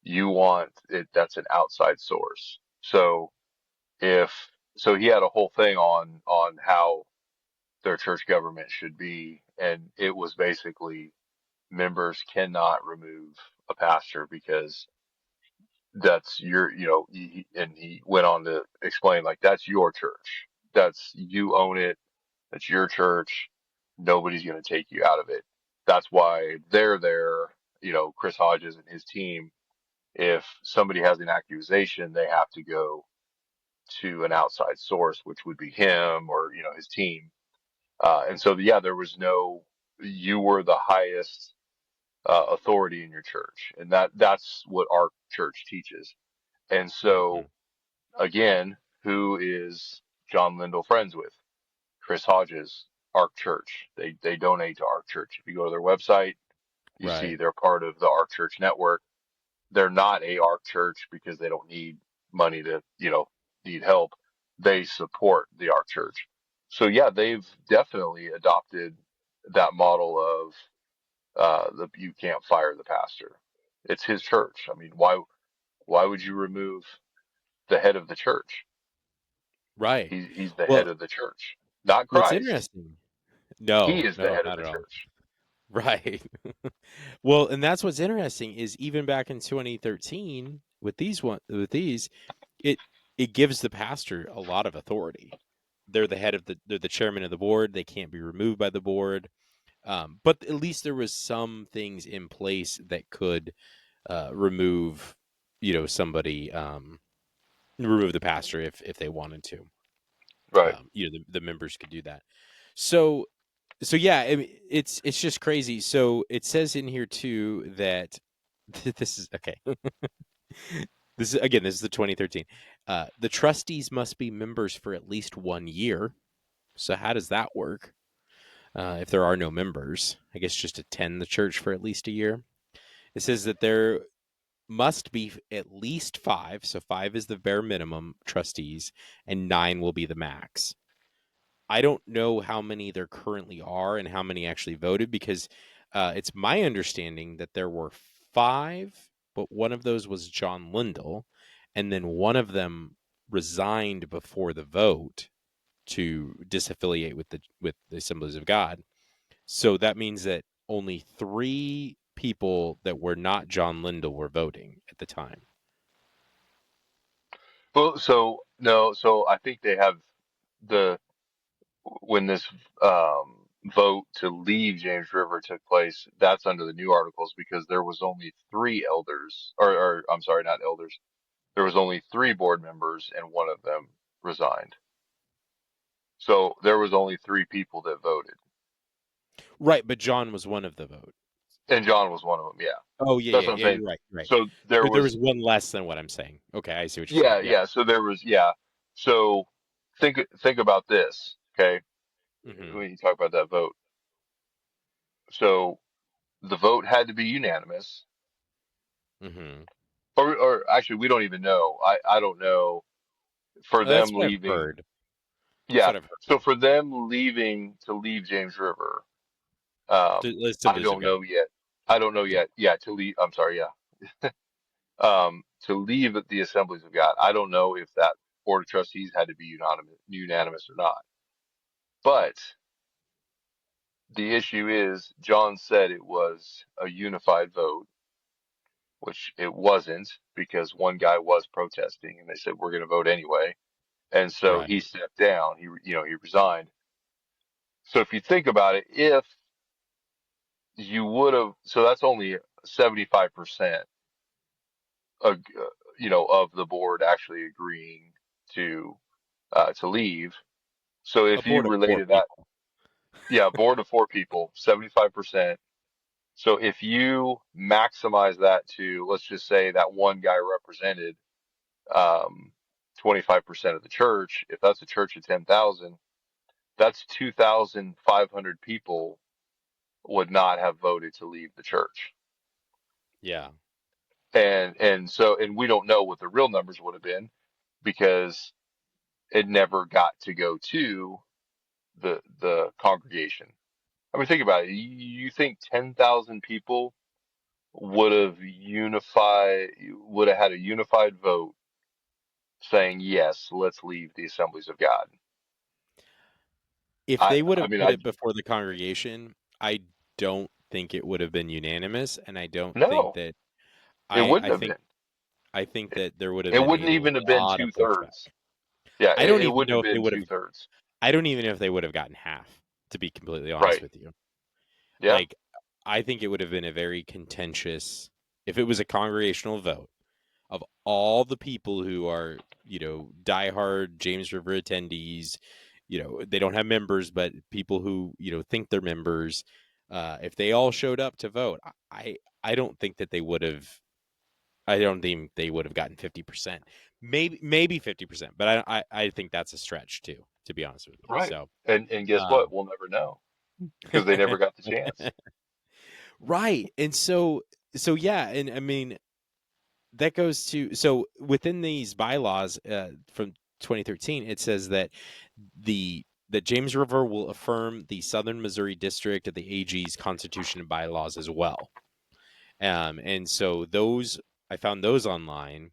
You want it that's an outside source. If so he had a whole thing on how their church government should be, and it was basically members cannot remove a pastor because that's and he went on to explain like that's your church. That's you own it. That's your church. Nobody's going to take you out of it. That's why they're there. Chris Hodges and his team, if somebody has an accusation, they have to go to an outside source, which would be him or, his team. And so, yeah, there was you were the highest authority in your church. And that's what our church teaches. And so, Hmm. again, who is John Lindell friends with? Chris Hodges, Ark Church. They donate to Ark Church. If you go to their website, you see Right. they're part of the Ark Church network. They're not a Ark Church because they don't need money to, need help. They support the Ark Church. So yeah, they've definitely adopted that model of the you can't fire the pastor. It's his church. I mean, why would you remove the head of the church? Right. He's the head Well, of the church, not what's Christ. interesting. He No, is the no, head of not the at all. church. Right. Well, and that's what's interesting is even back in 2013 with these, it it gives the pastor a lot of authority. They're the chairman of the board. They can't be removed by the board. But at least there was some things in place that could remove, somebody, remove the pastor if they wanted to. Right. The members could do that. So yeah, I mean, it's just crazy. So it says in here too that this is okay. This is the 2013. The trustees must be members for at least 1 year. So how does that work? If there are no members, I guess just attend the church for at least a year. It says that there must be at least five. So five is the bare minimum trustees, and nine will be the max. I don't know how many there currently are and how many actually voted, because it's my understanding that there were five, but one of those was John Lindell, and then one of them resigned before the vote to disaffiliate with the Assemblies of God. So that means that only three people that were not John Lindell were voting at the time. Well, so no, so I think they have the when this vote to leave James River took place, that's under the new articles because there was only three elders, or I'm sorry, not elders. There was only three board members, and one of them resigned. So there was only three people that voted, Right, but John was one of the vote. and John was one of them. Yeah, Oh yeah, that's yeah, what I'm yeah. saying. You're right. Right. So there There was was, one less than what I'm saying. Okay, I see what you're saying. yeah, Yeah. yeah. So there was, yeah. So think about this, okay? Hmm. When you talk about that vote, so the vote had to be unanimous, Hmm. or actually, we don't even know. I don't know for That's them what I've leaving. heard. That's Yeah. what I've heard. So for them leaving to leave James River, The I Assemblies of don't God. know yet. I don't know Yeah. yet. Yeah, to leave. I'm sorry. Yeah. To leave the Assemblies of God. I don't know if that board of trustees had to be unanimous or not. But the issue is, John said it was a unified vote, which it wasn't because one guy was protesting and they said, we're going to vote anyway. And so he Right. stepped down. He resigned. So if you think about it, if you would have, so that's only 75% of, of the board actually agreeing to leave. So A if you board of four related that, people. yeah, board of four people, 75%. So if you maximize that to, let's just say that one guy represented um, 25% of the church, if that's a church of 10,000, that's 2,500 people would not have voted to leave the church. Yeah. And we don't know what the real numbers would have been because it never got to go to the congregation. I mean, think about it. You think 10,000 people would have had a unified vote saying, yes, let's leave the Assemblies of God. If I, they would I have mean, put I, it before the congregation, I don't think it would have been unanimous, and I don't think no, that it I wouldn't I have think been. I think It, that there would have it been wouldn't a even have been lot of two pushback. thirds. Yeah, I don't it even wouldn't know have if they been would have 2/3. I don't even know if they would have gotten half, to be completely honest Right. with you. Yeah. Like, I think it would have been a very contentious if it was a congregational vote of all the people who are, diehard James River attendees, they don't have members, but people who, think they're members, if they all showed up to vote, I don't think that they would have. I don't think they would have gotten 50%, maybe 50%, but I think that's a stretch too, to be honest with you. Right. So, And guess what? um, We'll never know because they never got the chance. right, and so yeah, and I mean that goes to so within these bylaws from 2013, it says that that James River will affirm the Southern Missouri District of the AG's Constitution and bylaws as well. And so those I found those online,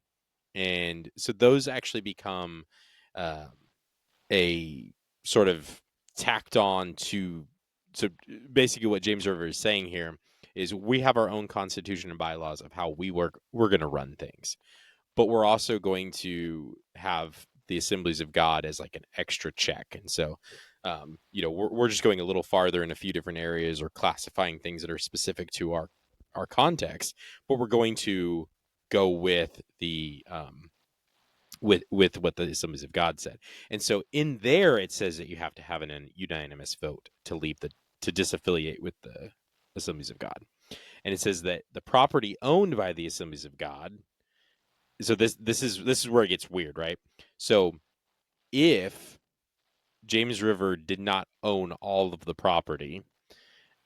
and so those actually become um, a sort of tacked on to so basically what James River is saying here is we have our own constitution and bylaws of how we're going to run things, but we're also going to have the Assemblies of God as like an extra check. And so we're just going a little farther in a few different areas or classifying things that are specific to our context, but we're going to go with the with what the Assemblies of God said. And so in there it says that you have to have an unanimous vote to leave the to disaffiliate with the Assemblies of God. And it says that the property owned by the Assemblies of God. So this is where it gets weird, right? So if James River did not own all of the property,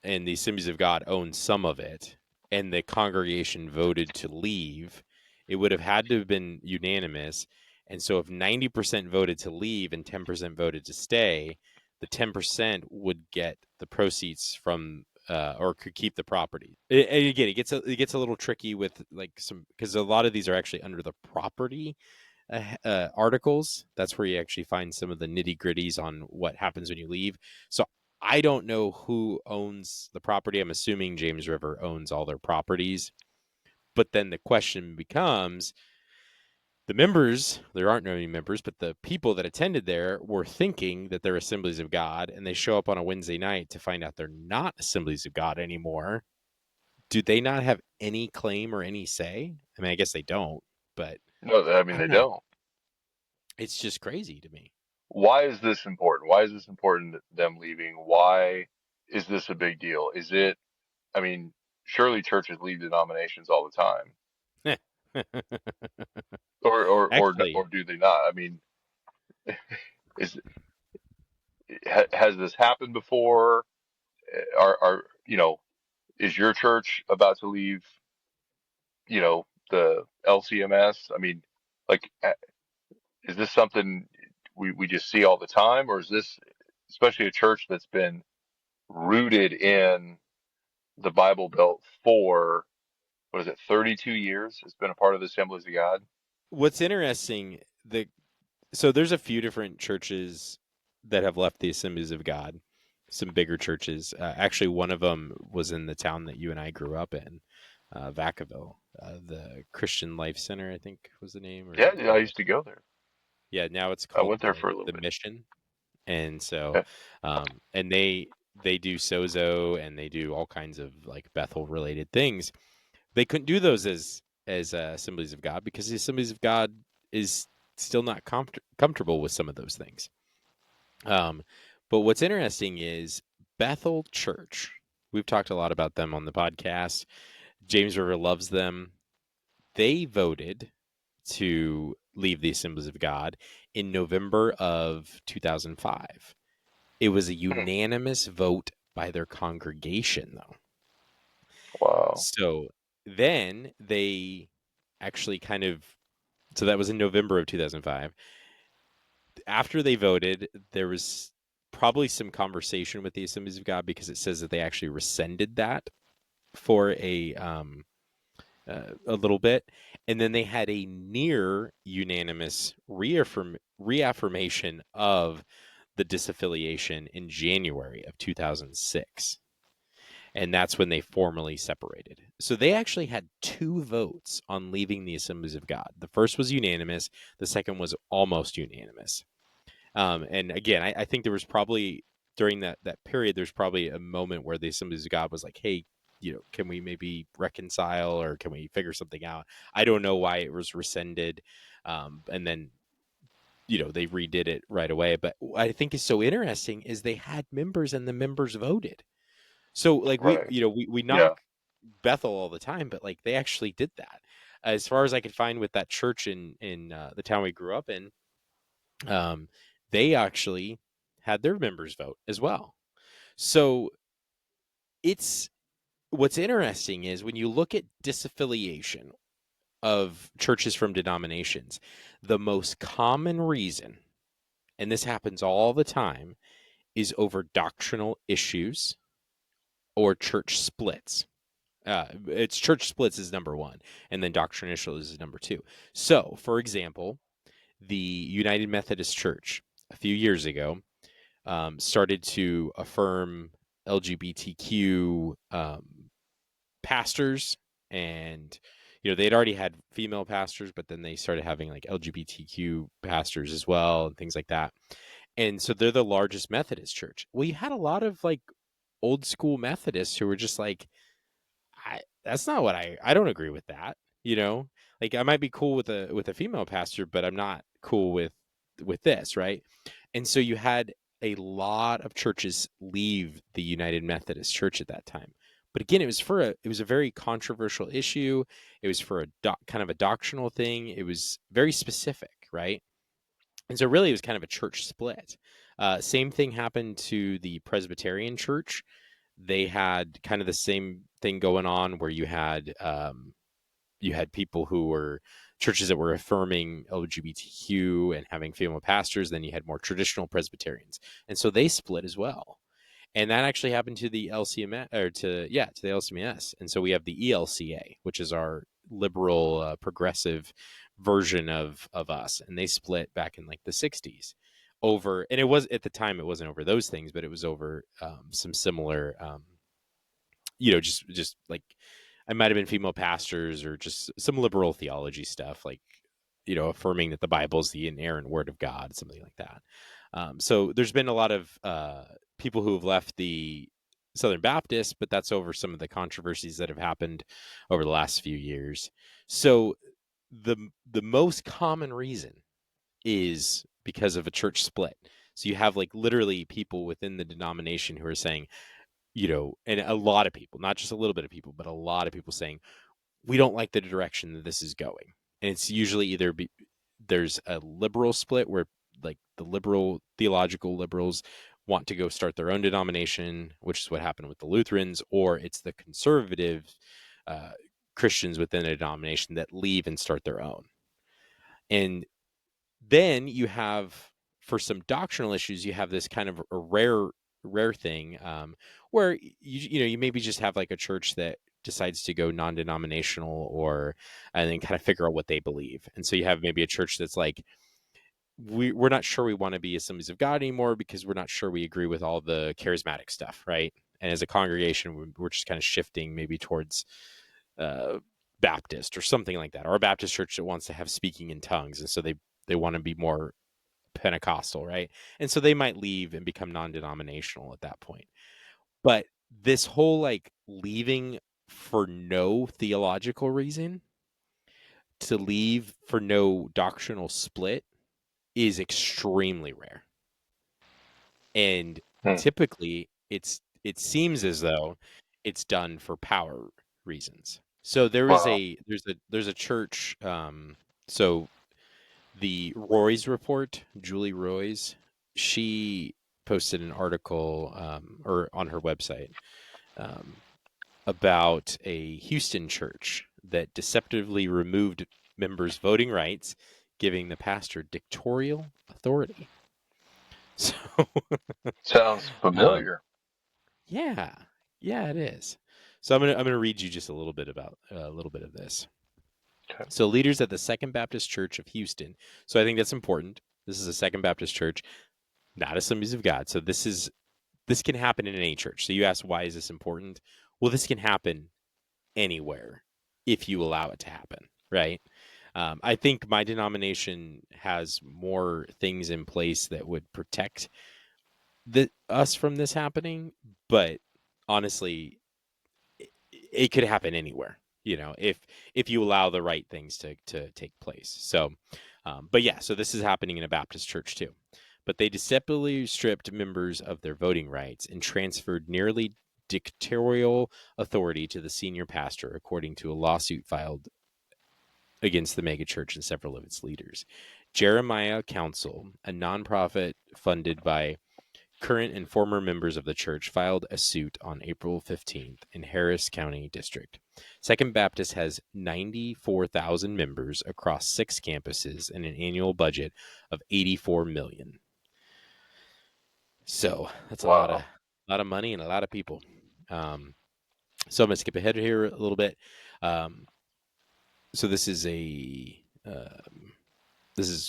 and the Assemblies of God owned some of it, and the congregation voted to leave, it would have had to have been unanimous. And so if 90% voted to leave and 10% voted to stay, the 10% would get the proceeds from or could keep the property. And again, it gets a little tricky with like some because a lot of these are actually under the property articles. That's where you actually find some of the nitty gritties on what happens when you leave. So I don't know who owns the property. I'm assuming James River owns all their properties. But then the question becomes the members, there aren't any members, but the people that attended there were thinking that they're Assemblies of God, and they show up on a Wednesday night to find out they're not Assemblies of God anymore. Do they not have any claim or any say? I mean, I guess they don't, but No, I mean, I they don't know. don't. It's just crazy to me. Why is this important? Why is this important, them leaving? Why is this a big deal? I mean, surely churches leave denominations all the time. Actually, Or do they not? I mean, is has this happened before? Are is your church about to leave, the LCMS? I mean, like, is this something we just see all the time, or is this especially a church that's been rooted in the Bible Belt for what is it, 32 years? It's been a part of the Assemblies of God. what's interesting, the So there's a few different churches that have left the Assemblies of God. Some bigger churches. Actually, one of them was in the town that you and I grew up in, Vacaville. The Christian Life Center, I think, was the name, Yeah, or yeah, I used to go there. yeah, now it's I called went there for a little the bit. Mission. And so, Okay. and they do sozo and they do all kinds of like Bethel related things. They couldn't do those as Assemblies of God because the Assemblies of God is still not comfortable with some of those things. Um, but what's interesting is Bethel Church. We've talked a lot about them on the podcast. James River loves them. They voted to leave the Assemblies of God in November of 2005. It was a unanimous vote by their congregation, though. Wow. So then they actually kind of, so that was in November of 2005. After they voted, there was probably some conversation with the Assemblies of God because it says that they actually rescinded that for a little bit, and then they had a near unanimous reaffirmation of the disaffiliation in January of 2006. And that's when they formally separated. So they actually had two votes on leaving the Assemblies of God. The first was unanimous, the second was almost unanimous. And again, I think there was probably during that period, there's probably a moment where the Assemblies of God was like, hey, can we maybe reconcile or can we figure something out? I don't know why it was rescinded. And then, they redid it right away. But what I think is so interesting is they had members and the members voted. So like Right. we Yeah. knock Bethel all the time, but like they actually did that. As far as I could find with that church in the town we grew up in, um, they actually had their members vote as well. So it's what's interesting is when you look at disaffiliation of churches from denominations, the most common reason, and this happens all the time, is over doctrinal issues or church splits. It's church splits is number one, and then doctrinal issues is number two. So, for example, the United Methodist Church a few years ago started to affirm LGBTQ pastors, and they'd already had female pastors, but then they started having like LGBTQ pastors as well and things like that. And so they're the largest Methodist church. Well, you had a lot of like old school Methodists who were just like, that's not what I don't agree with that. You know, like I might be cool with a female pastor, but I'm not cool with this, right? And so you had a lot of churches leave the United Methodist Church at that time. But again, it was a very controversial issue. It was for a kind of a doctrinal thing. It was very specific, right? And so really, it was kind of a church split. Same thing happened to the Presbyterian Church. They had kind of the same thing going on where you had people who were churches that were affirming LGBTQ and having female pastors. Then you had more traditional Presbyterians, and so they split as well. And that actually happened to the LCMS or to the LCMS. And so we have the ELCA, which is our liberal progressive version of us, and they split back in like the 60s over, and it was at the time it wasn't over those things, but it was over some similar just like I might have been female pastors or just some liberal theology stuff, like affirming that the Bible is the inerrant word of God, something like that. So there's been a lot of people who have left the Southern Baptist, but that's over some of the controversies that have happened over the last few years. So the the most common reason is because of a church split. So you have like literally people within the denomination who are saying, and a lot of people, not just a little bit of people, but a lot of people saying, we don't like the direction that this is going. And it's usually there's a liberal split where like the liberal theological liberals want to go start their own denomination, which is what happened with the Lutherans, or it's the conservative uh, Christians within a denomination that leave and start their own. And then you have, for some doctrinal issues, you have this kind of a rare thing where you maybe just have like a church that decides to go non-denominational or and then kind of figure out what they believe. And so you have maybe a church that's like, we're not sure we want to be Assemblies of God anymore because we're not sure we agree with all the charismatic stuff, right? And as a congregation, we're just kind of shifting maybe towards uh, Baptist or something like that, or a Baptist church that wants to have speaking in tongues, and so they want to be more Pentecostal, right? And so they might leave and become non-denominational at that point. But this whole like leaving for no theological reason, to leave for no doctrinal split, is extremely rare. And Hmm. typically it seems as though it's done for power reasons. So Wow. there's a church, so the Roy's report, Julie Roy's, she posted an article, or on her website, um, about a Houston church that deceptively removed members' voting rights, giving the pastor dictatorial authority. So, Sounds um, familiar. yeah, yeah, it is. So I'm gonna read you just a little bit about a little bit of this. Okay. So leaders at the Second Baptist Church of Houston. So I think that's important. This is a Second Baptist church, not Assemblies of God. So this can happen in any church. So you ask, why is this important? Well, this can happen anywhere if you allow it to happen, right? I think my denomination has more things in place that would protect us from this happening, but honestly, it could happen anywhere, if you allow the right things to take place. So, but yeah, so this is happening in a Baptist church too. But they deceptively stripped members of their voting rights and transferred nearly dictatorial authority to the senior pastor, according to a lawsuit filed against the megachurch and several of its leaders. Jeremiah Council, a nonprofit funded by current and former members of the church, filed a suit on April 15th in Harris County District. Second Baptist has 94,000 members across 6 campuses and an annual budget of 84 million. So that's Wow. a lot of money and a lot of people. Um, so I'm gonna skip ahead here a little bit. Um, so this is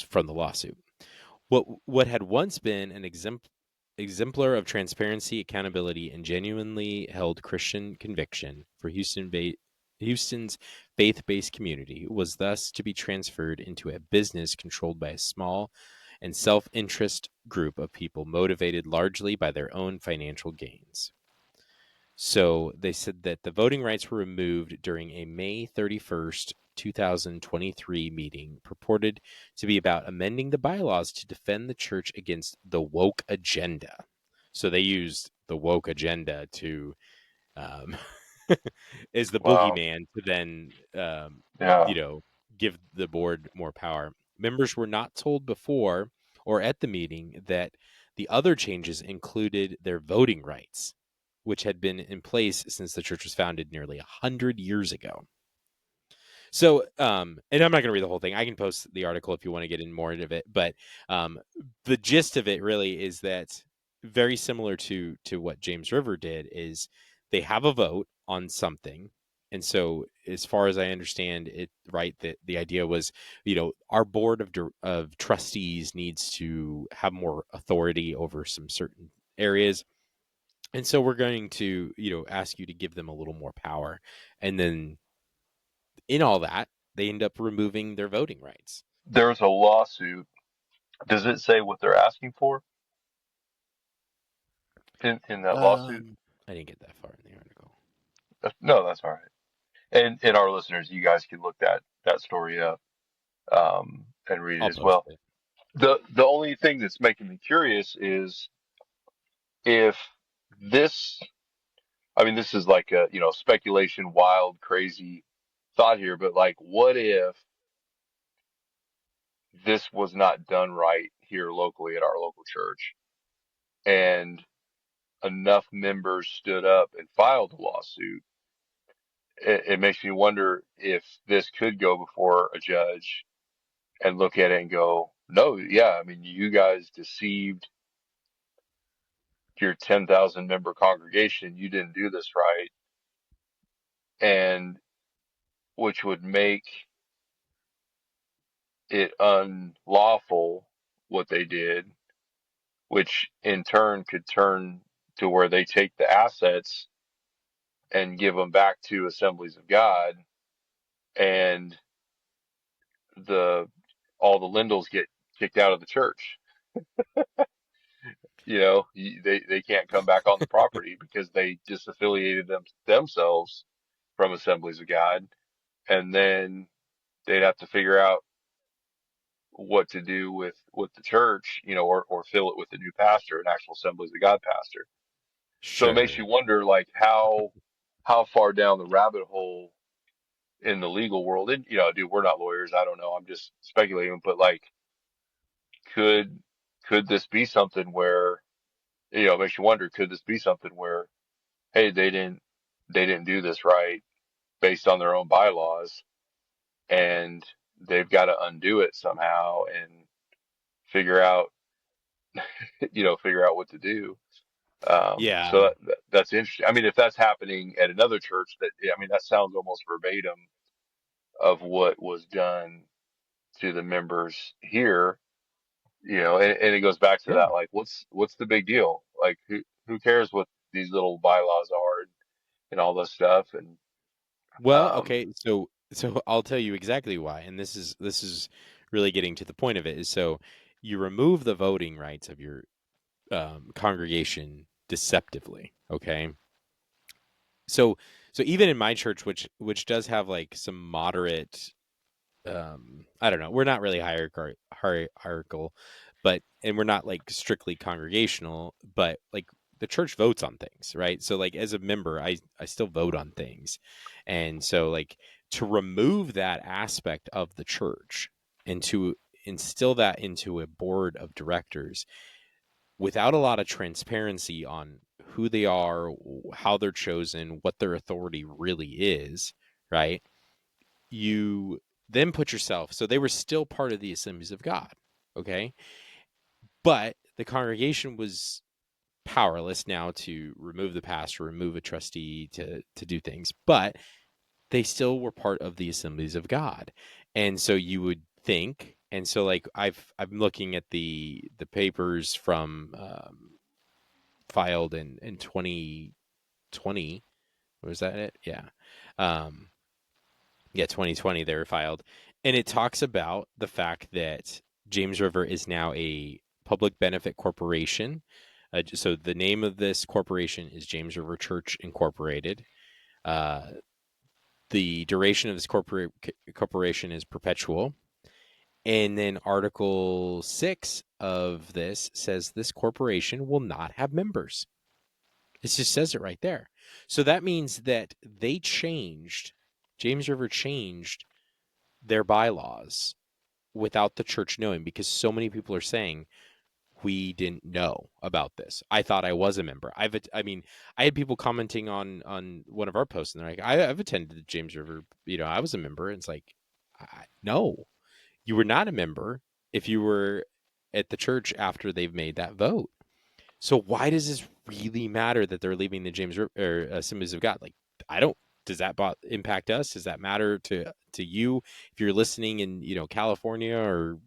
from the lawsuit. What had once been an exemplar of transparency, accountability, and genuinely held Christian conviction for Houston's faith-based community was thus to be transferred into a business controlled by a small and self-interest group of people motivated largely by their own financial gains. So they said that the voting rights were removed during a May 31st, 2023 meeting purported to be about amending the bylaws to defend the church against the woke agenda. So they used the woke agenda to, um, as the Wow. boogeyman to then, Yeah. you know, give the board more power. Members were not told before or at the meeting that the other changes included their voting rights, which had been in place since the church was founded nearly 100 years ago. So, and I'm not going to read the whole thing. I can post the article if you want to get in more into it. But um, the gist of it really is that, very similar to what James River did, is they have a vote on something. And so, as far as I understand it, right, that the idea was, our board of trustees needs to have more authority over some certain areas, and so we're going to, ask you to give them a little more power. And then in all that, they end up removing their voting rights. There's a lawsuit. Does it say what they're asking for in that lawsuit? I didn't get that far in the article. No, that's all right. And our listeners, you guys can look that story up and read it I'll as post well. it. The only thing that's making me curious is if this. I mean, this is like a speculation, wild, crazy thought here, but like, what if this was not done right here locally at our local church, and enough members stood up and filed a lawsuit? It makes me wonder if this could go before a judge and look at it and go, no, yeah, I mean, you guys deceived your 10,000 member congregation. You didn't do this right. And which would make it unlawful what they did, which in turn could turn to where they take the assets and give them back to Assemblies of God, and the all the Lindells get kicked out of the church. They can't come back on the property because they disaffiliated themselves from Assemblies of God, and then they'd have to figure out what to do with the church, or fill it with a new pastor, an actual Assemblies of God pastor. So it makes Sure. you wonder, like, how far down the rabbit hole in the legal world. And dude, we're not lawyers. I don't know. I'm just speculating. But like, could could this be something where, it makes you wonder, could this be something where, hey, they didn't do this right based on their own bylaws, and they've got to undo it somehow and figure out figure out what to do. So Yeah. that's interesting. I mean, if that's happening at another church, that sounds almost verbatim of what was done to the members here. And it goes back to Yeah. that, like, what's the big deal? Like, who cares what these little bylaws are, and all this stuff. And Well, um okay, so I'll tell you exactly why, and this is really getting to the point of it. Is so you remove the voting rights of your congregation deceptively. Okay, so so even in my church, which does have like some moderate, I don't know, we're not really hierarchical, but and we're not like strictly congregational, but like the church votes on things, right? So like as a member, I still vote on things. And so like to remove that aspect of the church and to instill that into a board of directors without a lot of transparency on who they are, how they're chosen, what their authority really is, right? You then put yourself, so they were still part of the Assemblies of God, okay? But the congregation was powerless now to remove the pastor, remove a trustee to do things, but they still were part of the Assemblies of God. And so you would think, and so like I'm looking at the papers from filed in 2020. Was that it? Yeah. Um, yeah, 2020 they were filed, and it talks about the fact that James River is now a public benefit corporation. So the name of this corporation is James River Church Incorporated. Uh, the duration of this corporation is perpetual, and then Article 6 of this says this corporation will not have members. It just says it right there. So that means that James River changed their bylaws without the church knowing, because so many people are saying we didn't know about this. I thought I was a member. I mean, I had people commenting on one of our posts, and they're like, I've attended the James River. I was a member. And it's like, no, you were not a member if you were at the church after they've made that vote. So why does this really matter that they're leaving the James or Assemblies of God? Like, I don't. Does that impact us? Does that matter to you if you're listening in California or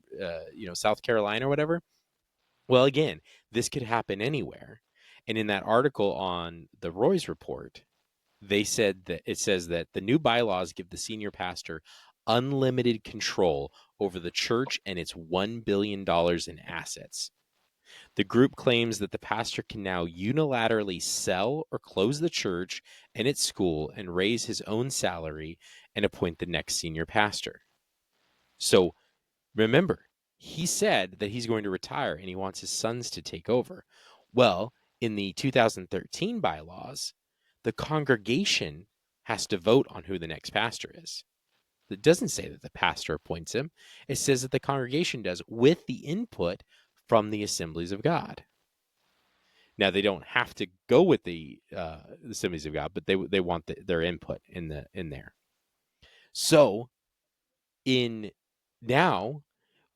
South Carolina or whatever? Well, again, this could happen anywhere. And in that article on the Roy's report, they said that it says that the new bylaws give the senior pastor unlimited control over the church and its $1 billion in assets. The group claims that the pastor can now unilaterally sell or close the church and its school and raise his own salary and appoint the next senior pastor. So remember, he said that he's going to retire and he wants his sons to take over. Well, in the 2013 bylaws, the congregation has to vote on who the next pastor is. It doesn't say that the pastor appoints him. It says that the congregation does with the input from the Assemblies of God. Now they don't have to go with the Assemblies of God, but they want their input in there. So in now,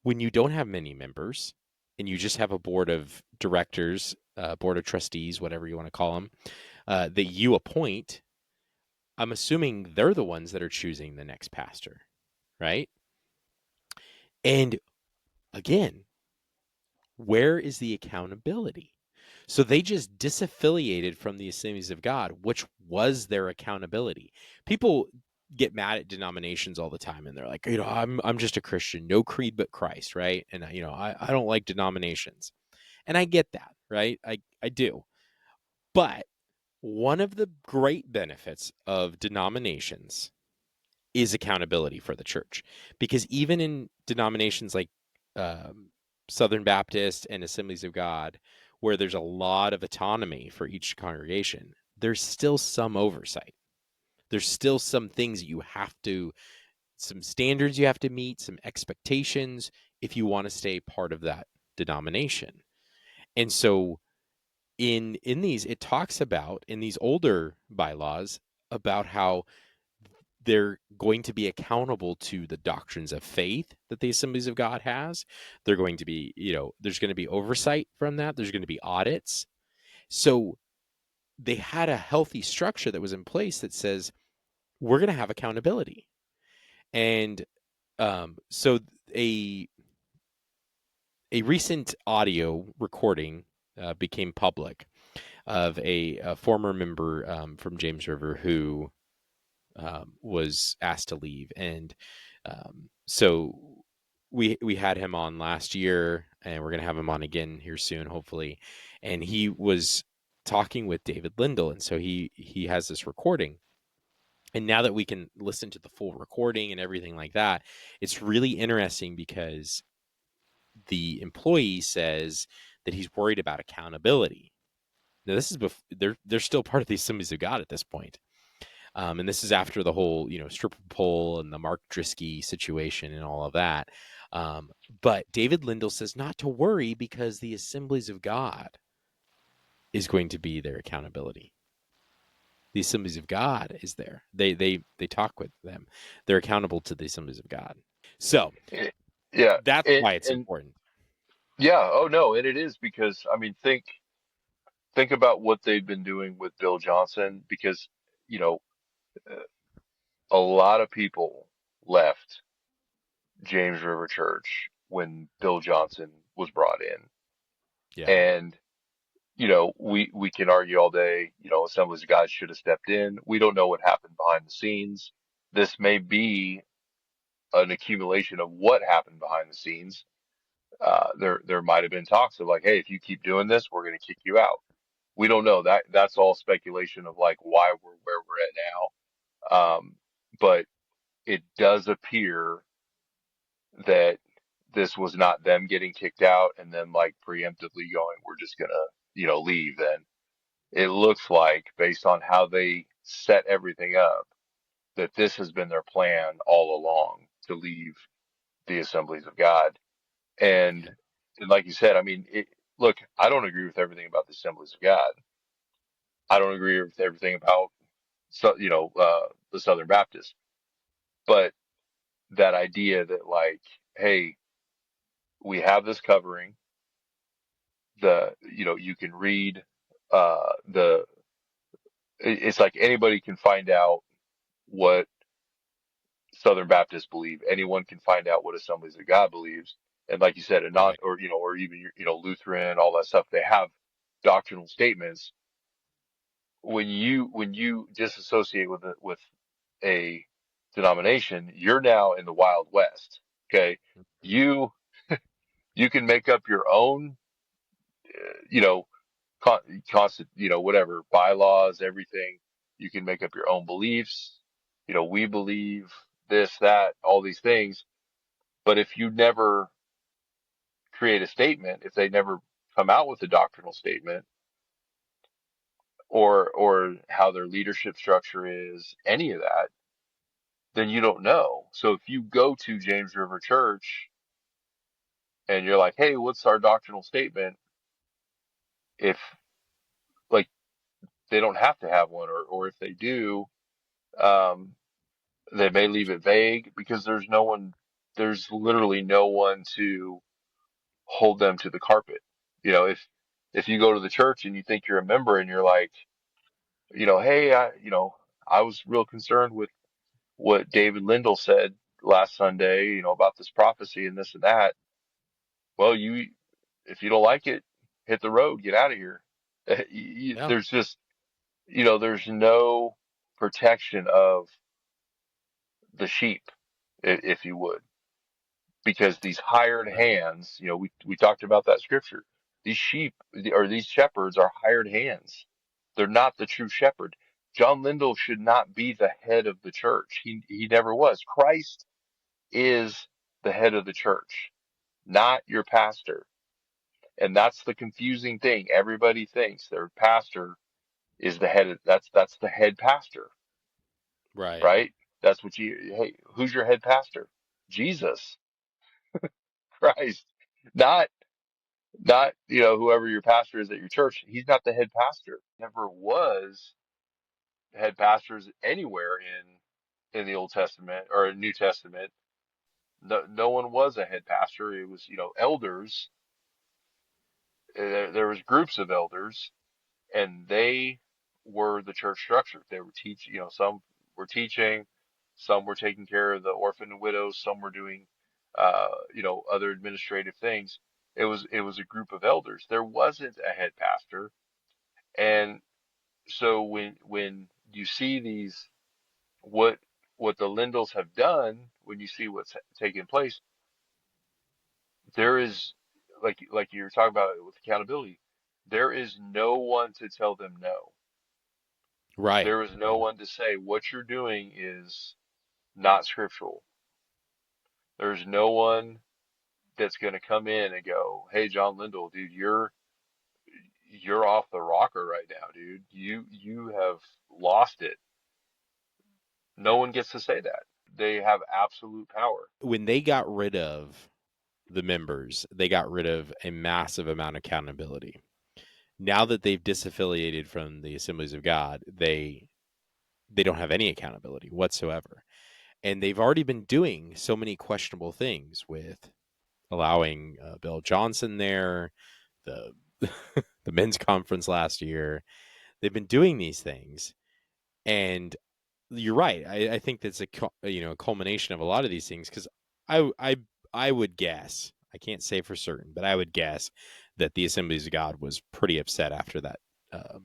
when you don't have many members and you just have a board of directors, board of trustees, whatever you want to call them, that you appoint, I'm assuming they're the ones that are choosing the next pastor, right? And again, Where is the accountability? So they just disaffiliated from the Assemblies of God, which was their accountability. People get mad at denominations all the time, and they're like, I'm just a Christian, no creed but Christ, right? And I don't like denominations, and I get that, right? I do, but one of the great benefits of denominations is accountability for the church, because even in denominations like um, Southern Baptist and Assemblies of God, where there's a lot of autonomy for each congregation, there's still some oversight. There's still some things that you have to, some standards you have to meet, some expectations if you want to stay part of that denomination. And so in these, it talks about, in these older bylaws, about how they're going to be accountable to the doctrines of faith that the Assemblies of God has. They're going to be, there's going to be oversight from that. There's going to be audits. So they had a healthy structure that was in place that says we're going to have accountability. And so a a recent audio recording became public of a former member from James River who was asked to leave, and so we had him on last year, and we're gonna have him on again here soon, hopefully. And he was talking with David Lindell, and so he has this recording. And now that we can listen to the full recording and everything like that, it's really interesting because the employee says that he's worried about accountability. Now, this is they're still part of the Assemblies of God at this point. And this is after the whole, stripper pole and the Mark Drisky situation and all of that. But David Lindell says not to worry because the Assemblies of God is going to be their accountability. The Assemblies of God is there. They talk with them. They're accountable to the Assemblies of God. So Eh, Yeah, that's and why it's and important. yeah, oh no, and it is because I mean think about what they've been doing with Bill Johnson because you know a lot of people left James River Church when Bill Johnson was brought in. Yeah. And, we can argue all day, Assemblies of God should have stepped in. We don't know what happened behind the scenes. This may be an accumulation of what happened behind the scenes. There might have been talks of like, hey, if you keep doing this, we're going to kick you out. We don't know that. That's all speculation of like why we're where we're at now. But it does appear that this was not them getting kicked out and then like preemptively going, we're just gonna, leave then. It looks like based on how they set everything up that this has been their plan all along to leave the Assemblies of God. And, and like you said, I mean, look, I don't agree with everything about the Assemblies of God. I don't agree with everything about, the Southern Baptists, but that idea that like, hey, we have this covering you can read the it's like anybody can find out what Southern Baptists believe. Anyone can find out what Assemblies of God believes. And like you said, a non Right. or even Lutheran, all that stuff, they have doctrinal statements. When you disassociate with a denomination, you're now in the Wild West. Okay. Mhm. You you can make up your own you know constant, whatever bylaws, everything. You can make up your own beliefs. We believe this, that, all these things. But if you never create a statement, if they never come out with a doctrinal statement or how their leadership structure is, any of that, then you don't know. So if you go to James River Church and you're like, hey, what's our doctrinal statement? If like they don't have to have one, or if they do, um, they may leave it vague because there's literally no one to hold them to the carpet. If you go to the church and you think you're a member and you're like, hey, I was real concerned with what David Lindell said last Sunday, about this prophecy and this and that. Well, If you don't like it, hit the road, get out of here. Yeah. There's just, there's no protection of the sheep, if you would, because these hired Right. hands, we talked about that scripture. These sheep or these shepherds are hired hands. They're not the true shepherd. John Lindell should not be the head of the church. He never was. Christ is the head of the church, not your pastor. And that's the confusing thing. Everybody thinks their pastor is the head of, that's the head pastor, Right. right? That's what hey, who's your head pastor? Jesus Christ. Not whoever your pastor is at your church. He's not the head pastor. Never was head pastors anywhere in the Old Testament or New Testament. No one was a head pastor. It was, elders. There was groups of elders, and they were the church structure. They were teaching, some were teaching, some were taking care of the orphan and widows, some were doing, other administrative things. It was a group of elders. There wasn't a head pastor, and so when you see these, what what the Lindells have done, when you see what's taking place, there is, like you were talking about with accountability, there is no one to tell them no. Right. There is no one to say what you're doing is not scriptural. There's no one that's going to come in and go, "Hey, John Lindell, dude, you're off the rocker right now, dude. You have lost it." No one gets to say that. They have absolute power. When they got rid of the members, they got rid of a massive amount of accountability. Now that they've disaffiliated from the Assemblies of God, they don't have any accountability whatsoever. And they've already been doing so many questionable things with allowing Bill Johnson there, the the men's conference last year. They've been doing these things, and you're right. I think that's a culmination of a lot of these things because I I I would guess, I can't say for certain, but I would guess that the Assemblies of God was pretty upset after that um,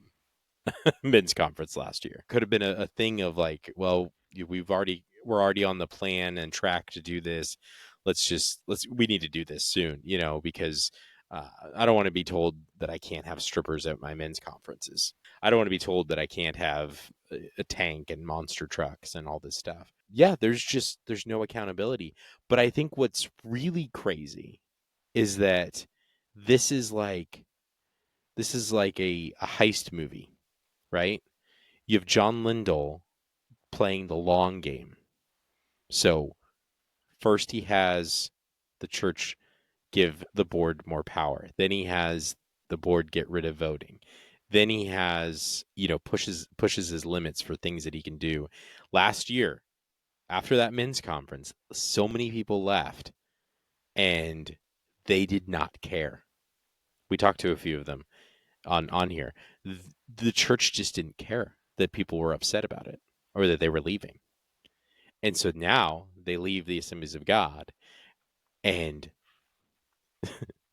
men's conference last year. Could have been a thing of like, well, we're already on the plan and track to do this. We need to do this soon, because I don't want to be told that I can't have strippers at my men's conferences. I don't want to be told that I can't have a tank and monster trucks and all this stuff. Yeah, there's no accountability. But I think what's really crazy is that this is like this is like a heist movie, right? You have John Lindell playing the long game. So first he has the church give the board more power. Then he has the board get rid of voting. Then he has, pushes his limits for things that he can do. Last year, after that men's conference, so many people left and they did not care. We talked to a few of them on here. The church just didn't care that people were upset about it or that they were leaving. And so now they leave the Assemblies of God and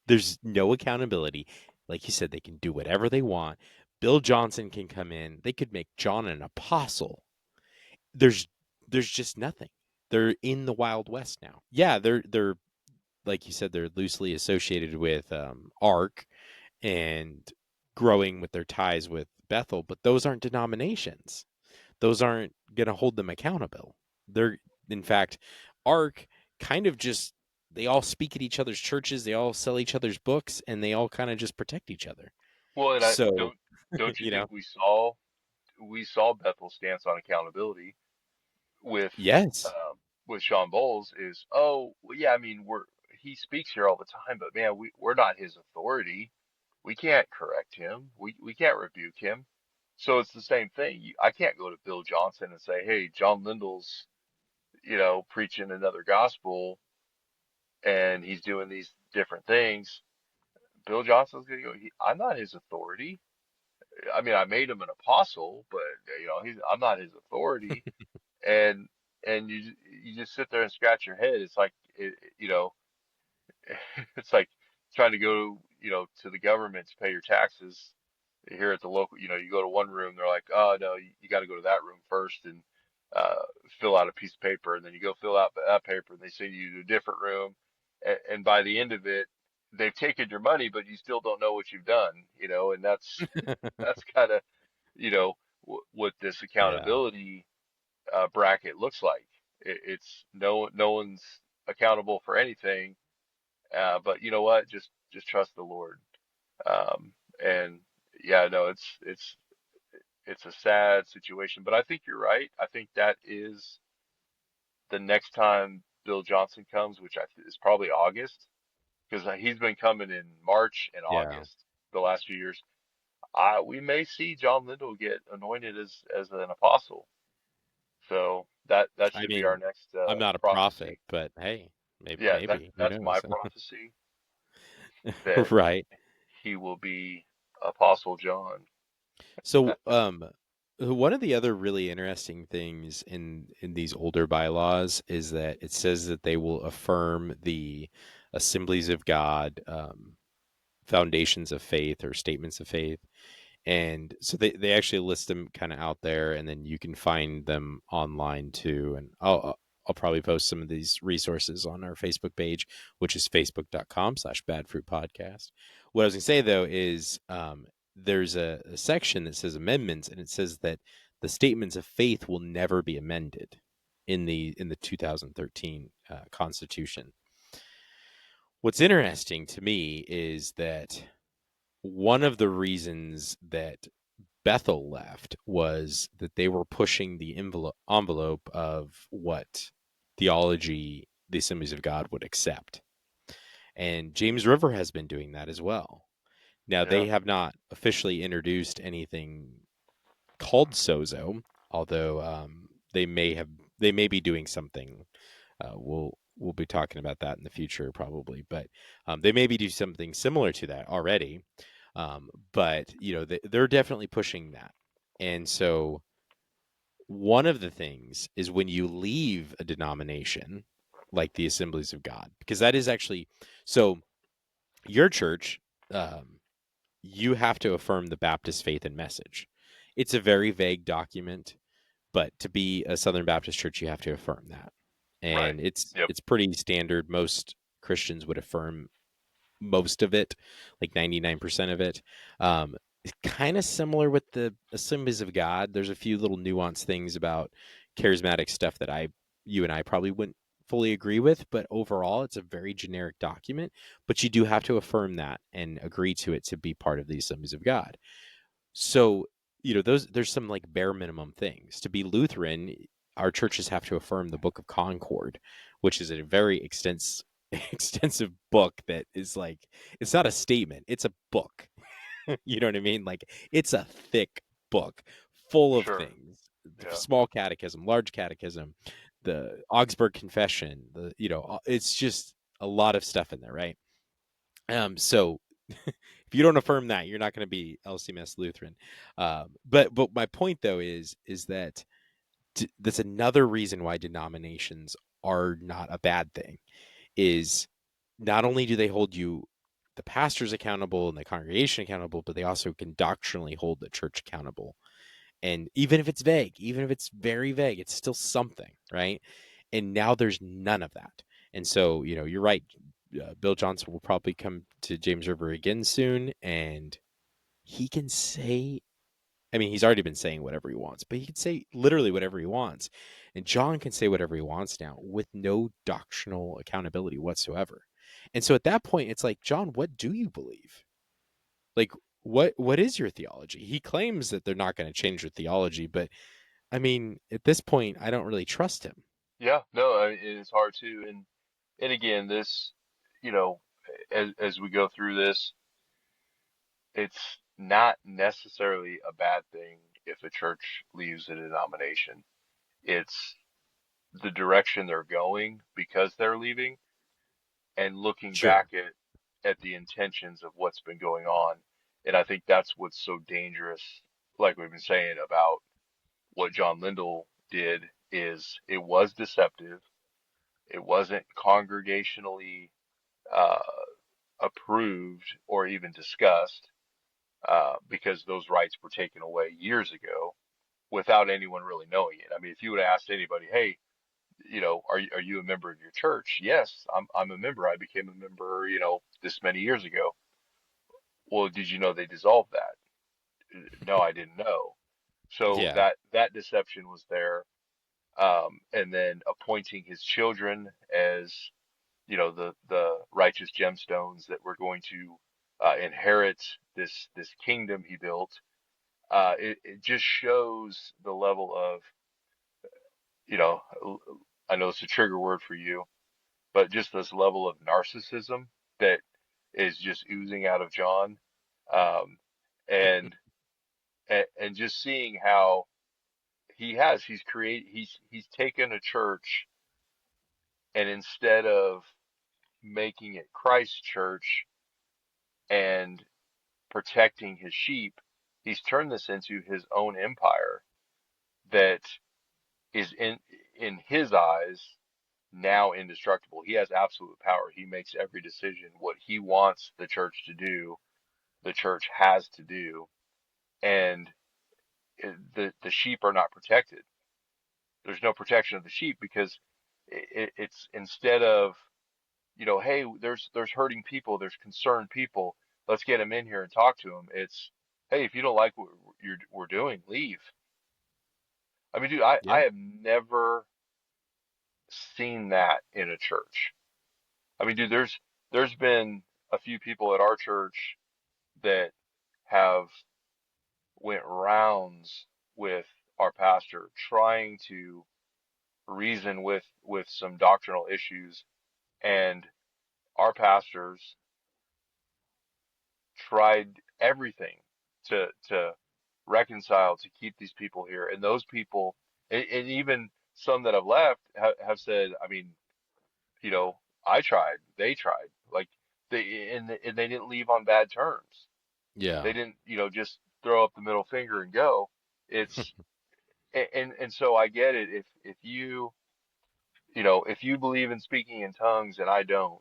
there's no accountability. Like you said, they can do whatever they want. Bill Johnson can come in. They could make John an apostle. There's there's just nothing. They're in the Wild West now. Yeah, they're like you said, they're loosely associated with Ark and growing with their ties with Bethel, but those aren't denominations. Those aren't going to hold them accountable. They're, in fact, Ark kind of just, they all speak at each other's churches, they all sell each other's books, and they all kind of just protect each other. Well, and I So, don't you you know, think we saw Bethel's stance on accountability with yes. um, with Sean Bowles is, oh well, yeah, I mean, he speaks here all the time, but man, we're not his authority. We can't correct him. We can't rebuke him. So it's the same thing. I can't go to Bill Johnson and say, hey, John Lindell's, preaching another gospel and he's doing these different things. Bill Johnson's going to go, I'm not his authority. I mean, I made him an apostle, but I'm not his authority. And you just sit there and scratch your head. It's like it's like trying to go, to the government to pay your taxes here at the local, you go to one room, they're like, oh no, you got to go to that room first and uh, fill out a piece of paper, and then you go fill out that paper, and they send you to a different room, and by the end of it, they've taken your money, but you still don't know what you've done, and that's that's kind of, what this Yeah. accountability bracket looks like. It's no one's accountable for anything, but you know what? Just trust the Lord. And yeah, no, it's a sad situation, but I think you're right. I think that is the next time Bill Johnson comes, which is probably August, because he's been coming in March and Yeah. August the last few years. We may see John Lindell get anointed as an apostle. So that I should be our mean, next I'm not a prophet, prophecy. but hey, maybe, Yeah, who that's my knows? prophecy that Right. he will be Apostle John. So, one of the other really interesting things in these older bylaws is that it says that they will affirm the Assemblies of God, foundations of faith or statements of faith. And so they actually list them kind of out there, and then you can find them online too. And I'll probably post some of these resources on our Facebook page, which is facebook.com/badfruitpodcast. What I was gonna say though is there's a section that says amendments, and it says that the statements of faith will never be amended in the 2013 Constitution. What's interesting to me is that one of the reasons that Bethel left was that they were pushing the envelope of what theology the Assemblies of God would accept. And James River has been doing that as well. Now, Yeah, they have not officially introduced anything called Sozo, although they may be doing something. We'll be talking about that in the future probably, but they maybe do something similar to that already. But they're definitely pushing that, and so one of the things is when you leave a denomination like the Assemblies of God, because that is actually so your church, um, you have to affirm the Baptist faith and message. It's a very vague document, but to be a Southern Baptist church, you have to affirm that, right. and it's Yep, it's pretty standard. Most Christians would affirm most of it, like 99% of it. Kind of similar with the Assemblies of God. There's a few little nuanced things about charismatic stuff that you and I probably wouldn't fully agree with, but overall, it's a very generic document. But you do have to affirm that and agree to it to be part of the Assemblies of God. So, there's some like bare minimum things. To be Lutheran, our churches have to affirm the Book of Concord, which is a very extensive book that is like it's not a statement, it's a book. You know what I mean? Like it's a thick book full of sure. things. The Yeah, small catechism, large catechism, the Augsburg Confession, it's just a lot of stuff in there, right? So if you don't affirm that, you're not going to be LCMS Lutheran. But my point though is that that's another reason why denominations are not a bad thing. Is not only do they hold you, the pastors, accountable and the congregation accountable, but they also can doctrinally hold the church accountable. And even if it's vague, even if it's very vague, it's still something, right? And now there's none of that. And so, you're right. Bill Johnson will probably come to James River again soon, and he can say, I mean, he's already been saying whatever he wants, but he can say literally whatever he wants. And John can say whatever he wants now with no doctrinal accountability whatsoever. And so at that point, it's like, John, what do you believe? Like, what is your theology? He claims that they're not going to change their theology, but I mean, at this point, I don't really trust him. yeah. No, I mean, it is hard to, and again, this, you know, as we go through this, it's not necessarily a bad thing if a church leaves a denomination. It's the direction they're going because they're leaving, and looking back Sure. at the intentions of what's been going on. And I think that's what's so dangerous, like we've been saying about what John Lindell did, is it was deceptive. It wasn't congregationally uh, approved or even discussed, because those rights were taken away years ago without anyone really knowing it. I mean, if you would have asked anybody, hey, are you a member of your church? Yes, I'm a member. I became a member, this many years ago. Well, did you know they dissolved that? No, I didn't know. So Yeah. that deception was there. And then appointing his children as, the righteous gemstones that were going to inherit this kingdom he built. It just shows the level of, you know, I know it's a trigger word for you, but just this level of narcissism that is just oozing out of John. Um, and, and just seeing how he's taken a church, and instead of making it Christ's church and protecting his sheep, he's turned this into his own empire that is in his eyes now indestructible. He has absolute power. He makes every decision. What he wants the church to do, the church has to do, and the sheep are not protected. There's no protection of the sheep because it's instead of, hey, there's hurting people, there's concerned people. Let's get them in here and talk to them. It's, hey, if you don't like what we're doing, leave. I mean, dude, I Yeah. have never seen that in a church. I mean, dude, there's been a few people at our church that have went rounds with our pastor trying to reason with some doctrinal issues, and our pastors tried everything to reconcile, to keep these people here. And those people, and even some that have left have said, I mean, you know, I tried, they tried, like and they didn't leave on bad terms. Yeah. They didn't, just throw up the middle finger and go. It's and so I get it. If if you believe in speaking in tongues and I don't,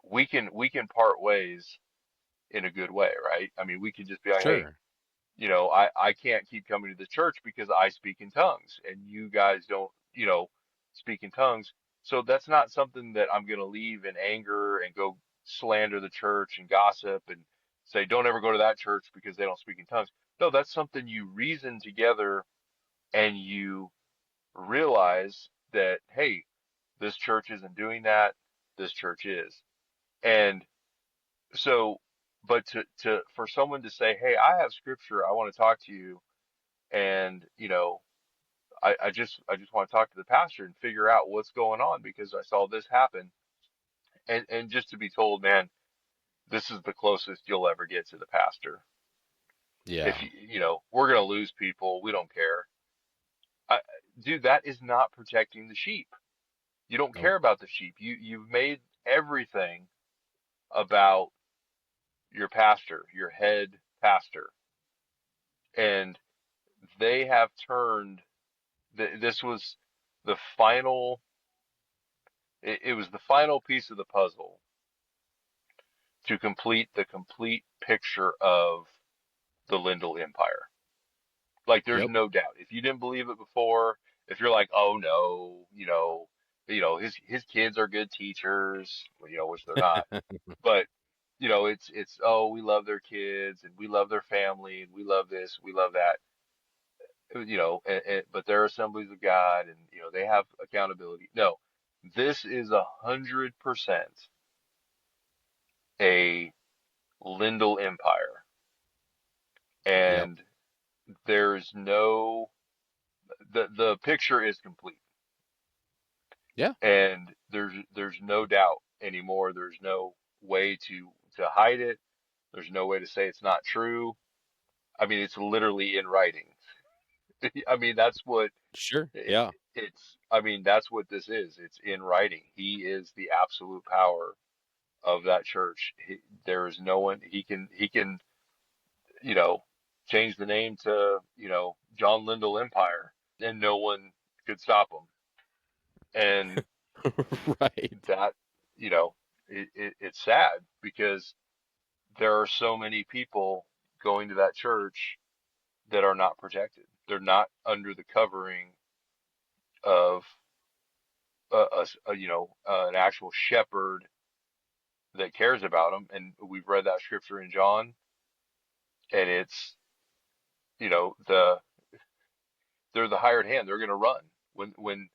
we can part ways in a good way, right? I mean, we can just be like, hey, Sure. I can't keep coming to the church because I speak in tongues and you guys don't, speak in tongues. So that's not something that I'm going to leave in anger and go slander the church and gossip and say, don't ever go to that church because they don't speak in tongues. No, that's something you reason together and you realize that, hey, this church isn't doing that. This church is. And so, but for someone to say, hey, I have scripture, I want to talk to you, and I just want to talk to the pastor and figure out what's going on because I saw this happen, and just to be told, man, this is the closest you'll ever get to the pastor. If Yeah. we're gonna lose people, we don't care. I, Dude, that is not protecting the sheep. You don't Nope. care about the sheep. You've made everything about your pastor, your head pastor, and they have turned. This was the final. It was the final piece of the puzzle to complete the complete picture of the Lindell Empire. Like, there's Yep. no doubt. If you didn't believe it before, if you're like, oh no, his kids are good teachers, well, which they're not, but it's oh, we love their kids and we love their family and we love this, we love that, but they're Assemblies of God and they have accountability. No, this is 100% a Lindell Empire, Yep. and there's no the picture is complete, Yeah. and there's no doubt anymore. There's no way to hide it. There's no way to say it's not true. I mean, it's literally in writing. I mean, that's what Sure. it, Yeah. it's. I mean, that's what this is. It's in writing. He is the absolute power of that church. There is no one. He can you know, change the name to, John Lindell Empire, and no one could stop him. And Right. that, you know, it's sad because there are so many people going to that church that are not protected. They're not under the covering of an actual shepherd that cares about them. And we've read that scripture in John, and it's, you know, they're the hired hand. They're going to run when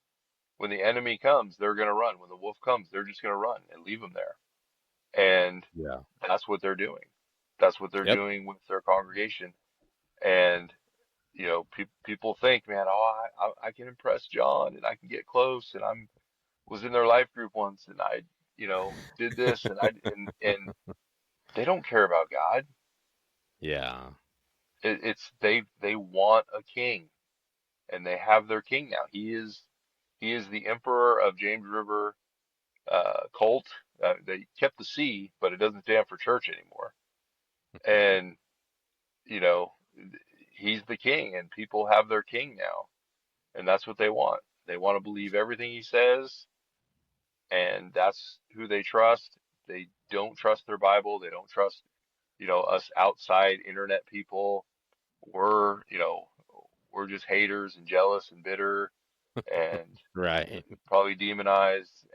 the enemy comes. They're going to run. When the wolf comes, they're just going to run and leave them there. And Yeah. that's what they're doing. That's what they're Yep. doing with their congregation. And people think, man, oh, I can impress John and I can get close, and I'm was in their life group once, and I, did this, and and they don't care about God. Yeah. It's they want a king, and they have their king now. He is the emperor of James River cult. They kept the C, but it doesn't stand for church anymore. And you know, he's the king, and people have their king now, and that's what they want. They want to believe everything he says, and that's who they trust. They don't trust their Bible. They don't trust, us outside internet people. We're, we're just haters and jealous and bitter and Right. probably demonized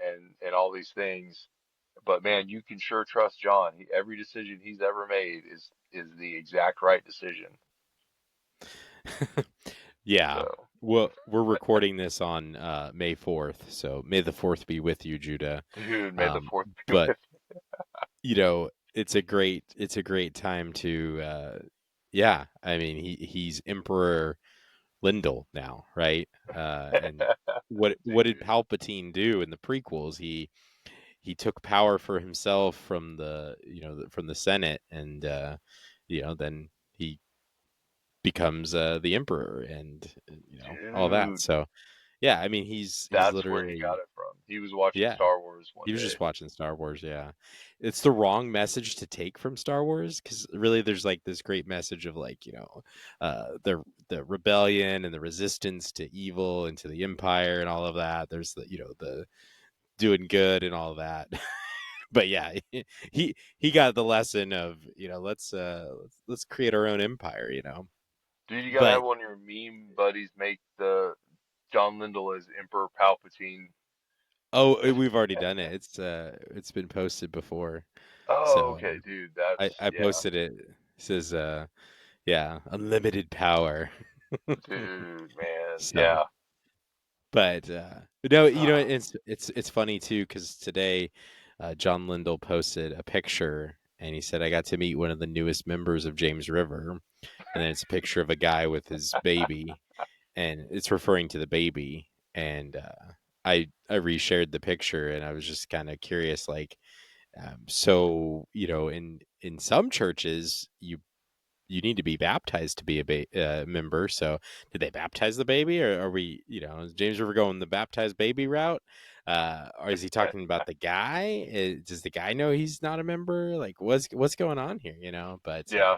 and all these things. But man, you can sure trust John. Every decision he's ever made is the exact right decision. Yeah. So, Well, we're recording this on May 4th, so may the 4th be with you, Judah. dude, may the Um, fourth be but with. it's a great time to yeah, I mean he's Emperor Lindell now, right? And what did Dude, Palpatine do in the prequels? He took power for himself from from the Senate, and then he becomes the emperor, and all that. dude, So yeah, I mean he's that's where he got literally, it from. He was watching yeah, Star Wars one he was day. just watching Star Wars. Yeah, it's the wrong message to take from Star Wars, because really there's like this great message of like the rebellion and the resistance to evil and to the empire and all of that. There's the doing good and all of that. But yeah, he got the lesson of let's create our own empire. Dude, you gotta have But one of your meme buddies make the John Lindell as Emperor Palpatine. oh, we've already done it. It's been posted before. Oh, So okay, dude, I yeah, posted it. It says yeah, unlimited power. dude, man, So, yeah. but no, Ah, it's funny too, because today John Lindell posted a picture, and he said I got to meet one of the newest members of James River, and then it's a picture of a guy with his baby, and it's referring to the baby, and I reshared the picture, and I was just kind of curious, like, so in some churches you need to be baptized to be a member. So did they baptize the baby, or are we, is James River going the baptized baby route? Or is he talking about the guy? Does the guy know he's not a member? Like, what's going on here? But yeah,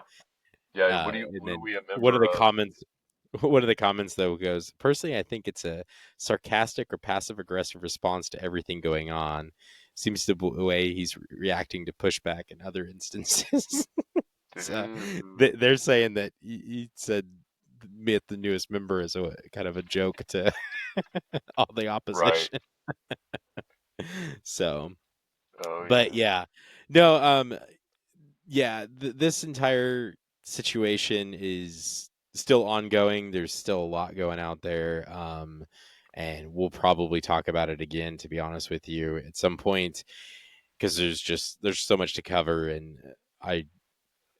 yeah. and What are then we a one of member the of? comments. One of the comments though goes, personally, I think it's a sarcastic or passive aggressive response to everything going on. Seems to be the way he's reacting to pushback in other instances. So Dude, they're saying that he said me at the newest member is a kind of a joke to all the right. opposition. So, Oh but yeah. yeah, no, yeah, this entire situation is still ongoing. There's still a lot going out there. And we'll probably talk about it again, to be honest with you, at some point, because there's so much to cover, and I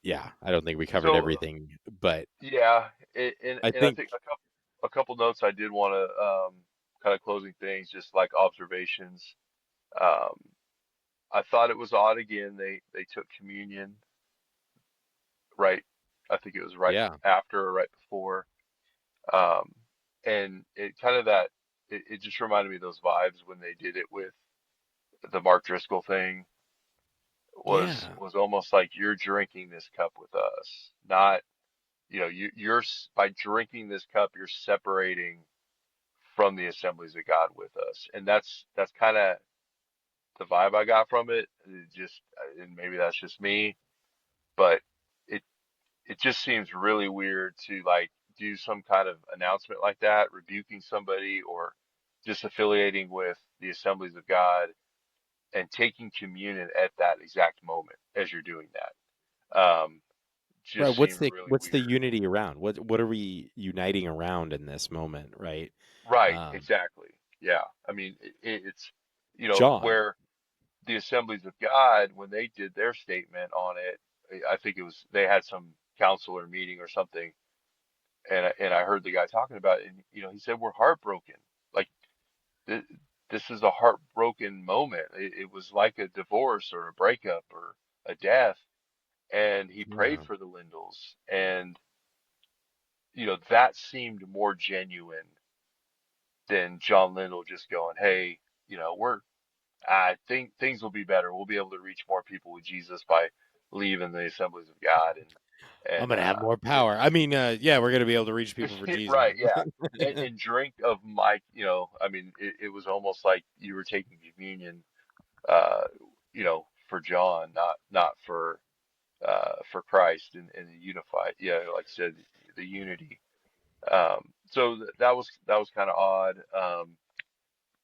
yeah, I don't think we covered So everything, but yeah, I and I think think a couple notes I did want to kind of closing things, just like observations. Um, I thought it was odd again. They took communion right. I think it was right yeah, after or right before. Um, and it kind of that it just reminded me of those vibes when they did it with the Mark Driscoll thing. yeah, Was almost like you're drinking this cup with us, not by drinking this cup, you're separating from the Assemblies of God with us, and that's kind of the vibe I got from it. It just, and maybe that's just me, but it it just seems really weird to like do some kind of announcement like that, rebuking somebody or disaffiliating with the Assemblies of God and taking communion at that exact moment as you're doing that. Right. Just seemed really What's the weird. unity around? What are we uniting around in this moment, right? Right, Um, exactly. Yeah. I mean, it's, John. where the Assemblies of God, when they did their statement on it, I think it was, they had some council or meeting or something. And I heard the guy talking about it, and, he said, we're heartbroken. Like, th this is a heartbroken moment. It was like a divorce or a breakup or a death. And he prayed Yeah. for the Lindells. And, that seemed more genuine than John Lindell just going, hey, I think things will be better. We'll be able to reach more people with Jesus by leaving the Assemblies of God I'm and gonna have more power. I mean, yeah, we're gonna be able to reach people for Jesus. right, yeah, and drink of my, I mean, it was almost like you were taking communion, uh, for John, not for Christ and the unified, yeah, like I said, the unity. So that was kind of odd.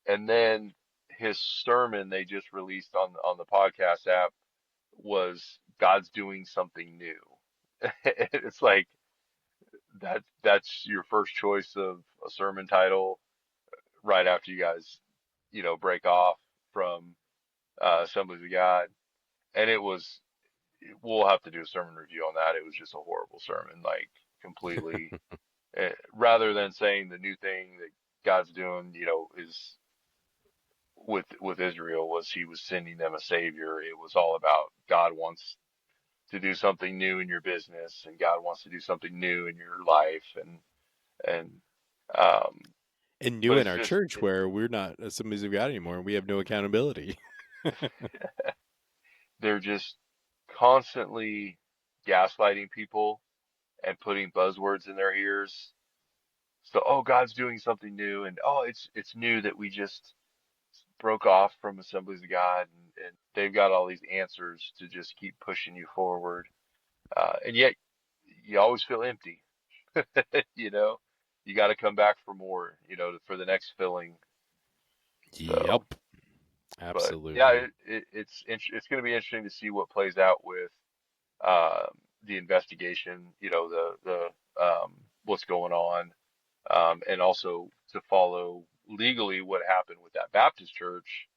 And then his sermon they just released on the podcast app was God's doing something new. It's like that's your first choice of a sermon title right after you guys, break off from Assemblies of God. And we'll have to do a sermon review on that. It was just a horrible sermon, like completely. Rather than saying the new thing that God's doing, is with Israel was he was sending them a savior. It was all about God wants to do something new in your business and God wants to do something new in your life and um And new but in it's our just church where we're not Assemblies of God anymore and we have no accountability. they're just constantly gaslighting people and putting buzzwords in their ears. So, oh, God's doing something new, and oh, it's new that we just broke off from Assemblies of God, and they've got all these answers to just keep pushing you forward. And yet you always feel empty. you know, you got to come back for more, for the next filling. So, Yep. but yeah, Absolutely. it's going to be interesting to see what plays out with the investigation. The what's going on, and also to follow legally what happened with that Baptist church,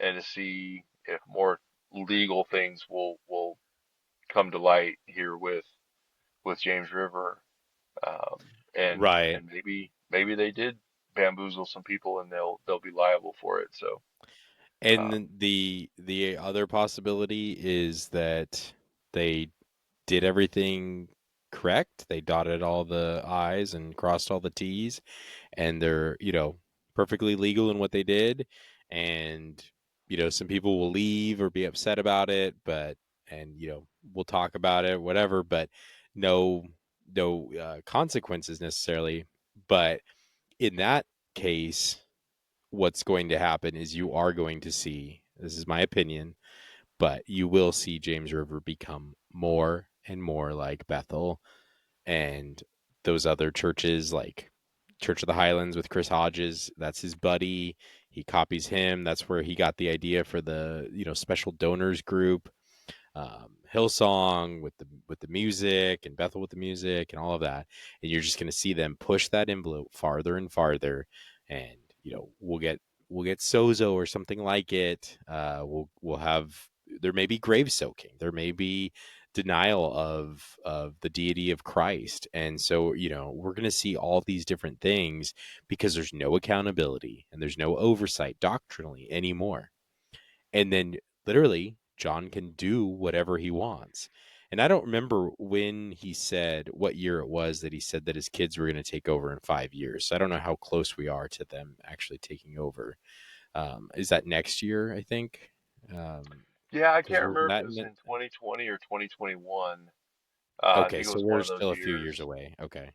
and to see if more legal things will come to light here with James River. And Right. maybe they did bamboozle some people and they'll be liable for it. So And um, then the other possibility is that they did everything correct. They dotted all the I's and crossed all the T's, and they're, perfectly legal in what they did. And, some people will leave or be upset about it, but, and, we'll talk about it, whatever, but no, no consequences necessarily. But in that case, what's going to happen is you are going to see, this is my opinion, but you will see James River become more and more like Bethel and those other churches like Church of the Highlands with Chris Hodges. That's his buddy. He copies him. That's where he got the idea for the special donors group. Hillsong with the music and Bethel with the music and all of that, and you're just going to see them push that envelope farther and farther, and we'll get Sozo or something like it. We'll have there may be grave soaking, there may be denial of the deity of Christ, and so we're going to see all these different things because there's no accountability and there's no oversight doctrinally anymore. And then literally John can do whatever he wants. And I don't remember when he said what year it was that he said that his kids were going to take over in 5 years. So I don't know how close we are to them actually taking over. Is that next year? I think yeah, I because can't we're remember if that it was in it. in 2020 or 2021. I Okay, think it so was one we're of those still a few years years. away. Okay,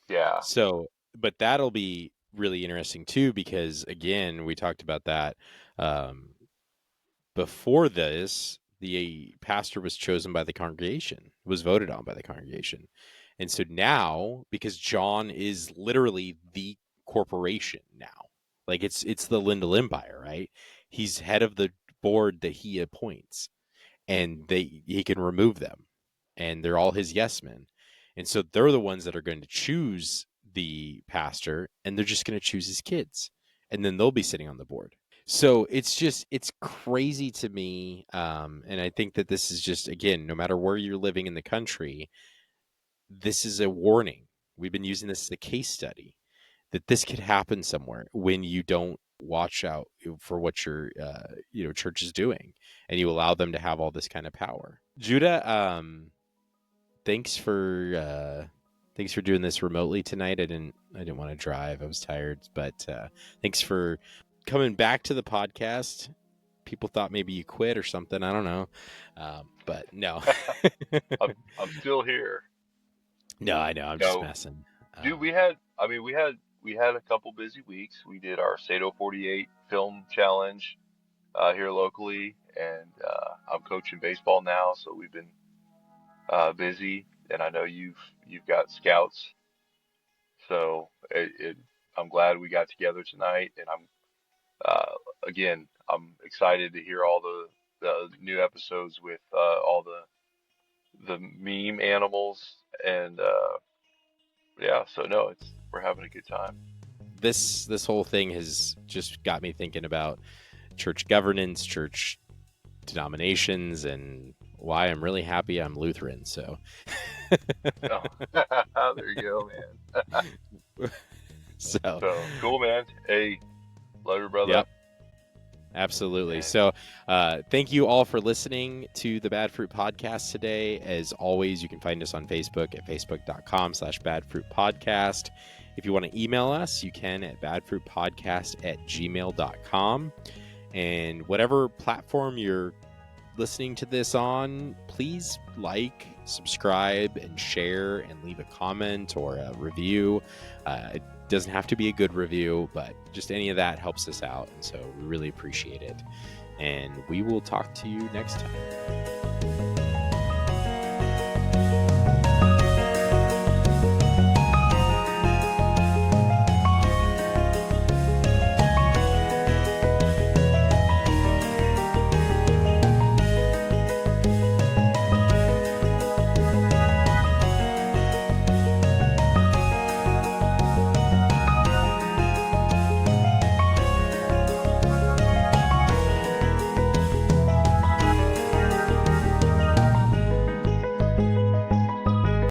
Yeah. so but that'll be really interesting too because again we talked about that. Um, before this, the pastor was chosen by the congregation, was voted on by the congregation. And so now, because John is literally the corporation now, like it's the Lindell Empire, right? He's head of the board that he appoints, and he can remove them, and they're all his yes men. And so they're the ones that are going to choose the pastor, and they're just going to choose his kids, and then they'll be sitting on the board. So it's crazy to me, and I think that this is just, again, no matter where you're living in the country, this is a warning. We've been using this as a case study that this could happen somewhere when you don't watch out for what your church is doing, and you allow them to have all this kind of power. Judah, thanks for doing this remotely tonight. I didn't want to drive. I was tired, but thanks for coming back to the podcast. People thought maybe you quit or something. I don't know, but no. I'm still here. No, I know. I'm just No, messing. dude, Um, we had a couple busy weeks. We did our Sado 48 film challenge here locally, and I'm coaching baseball now, so we've been busy. And I know you've got scouts, so I'm glad we got together tonight. And uh, I'm excited to hear all the new episodes with all the meme animals, and yeah. So no, it's we're having a good time. this whole thing has just got me thinking about church governance, church denominations, and why I'm really happy I'm Lutheran. So, Oh, there you go, man. so So cool, man. Hey, love your brother. yep, absolutely. And So, thank you all for listening to the Bad Fruit Podcast today. As always, you can find us on Facebook at facebook.com/badfruitpodcast. If you want to email us, you can at badfruitpodcast@gmail.com. And whatever platform you're listening to this on, please like, subscribe, and share, and leave a comment or a review. It doesn't have to be a good review, but just any of that helps us out. And so we really appreciate it. And we will talk to you next time.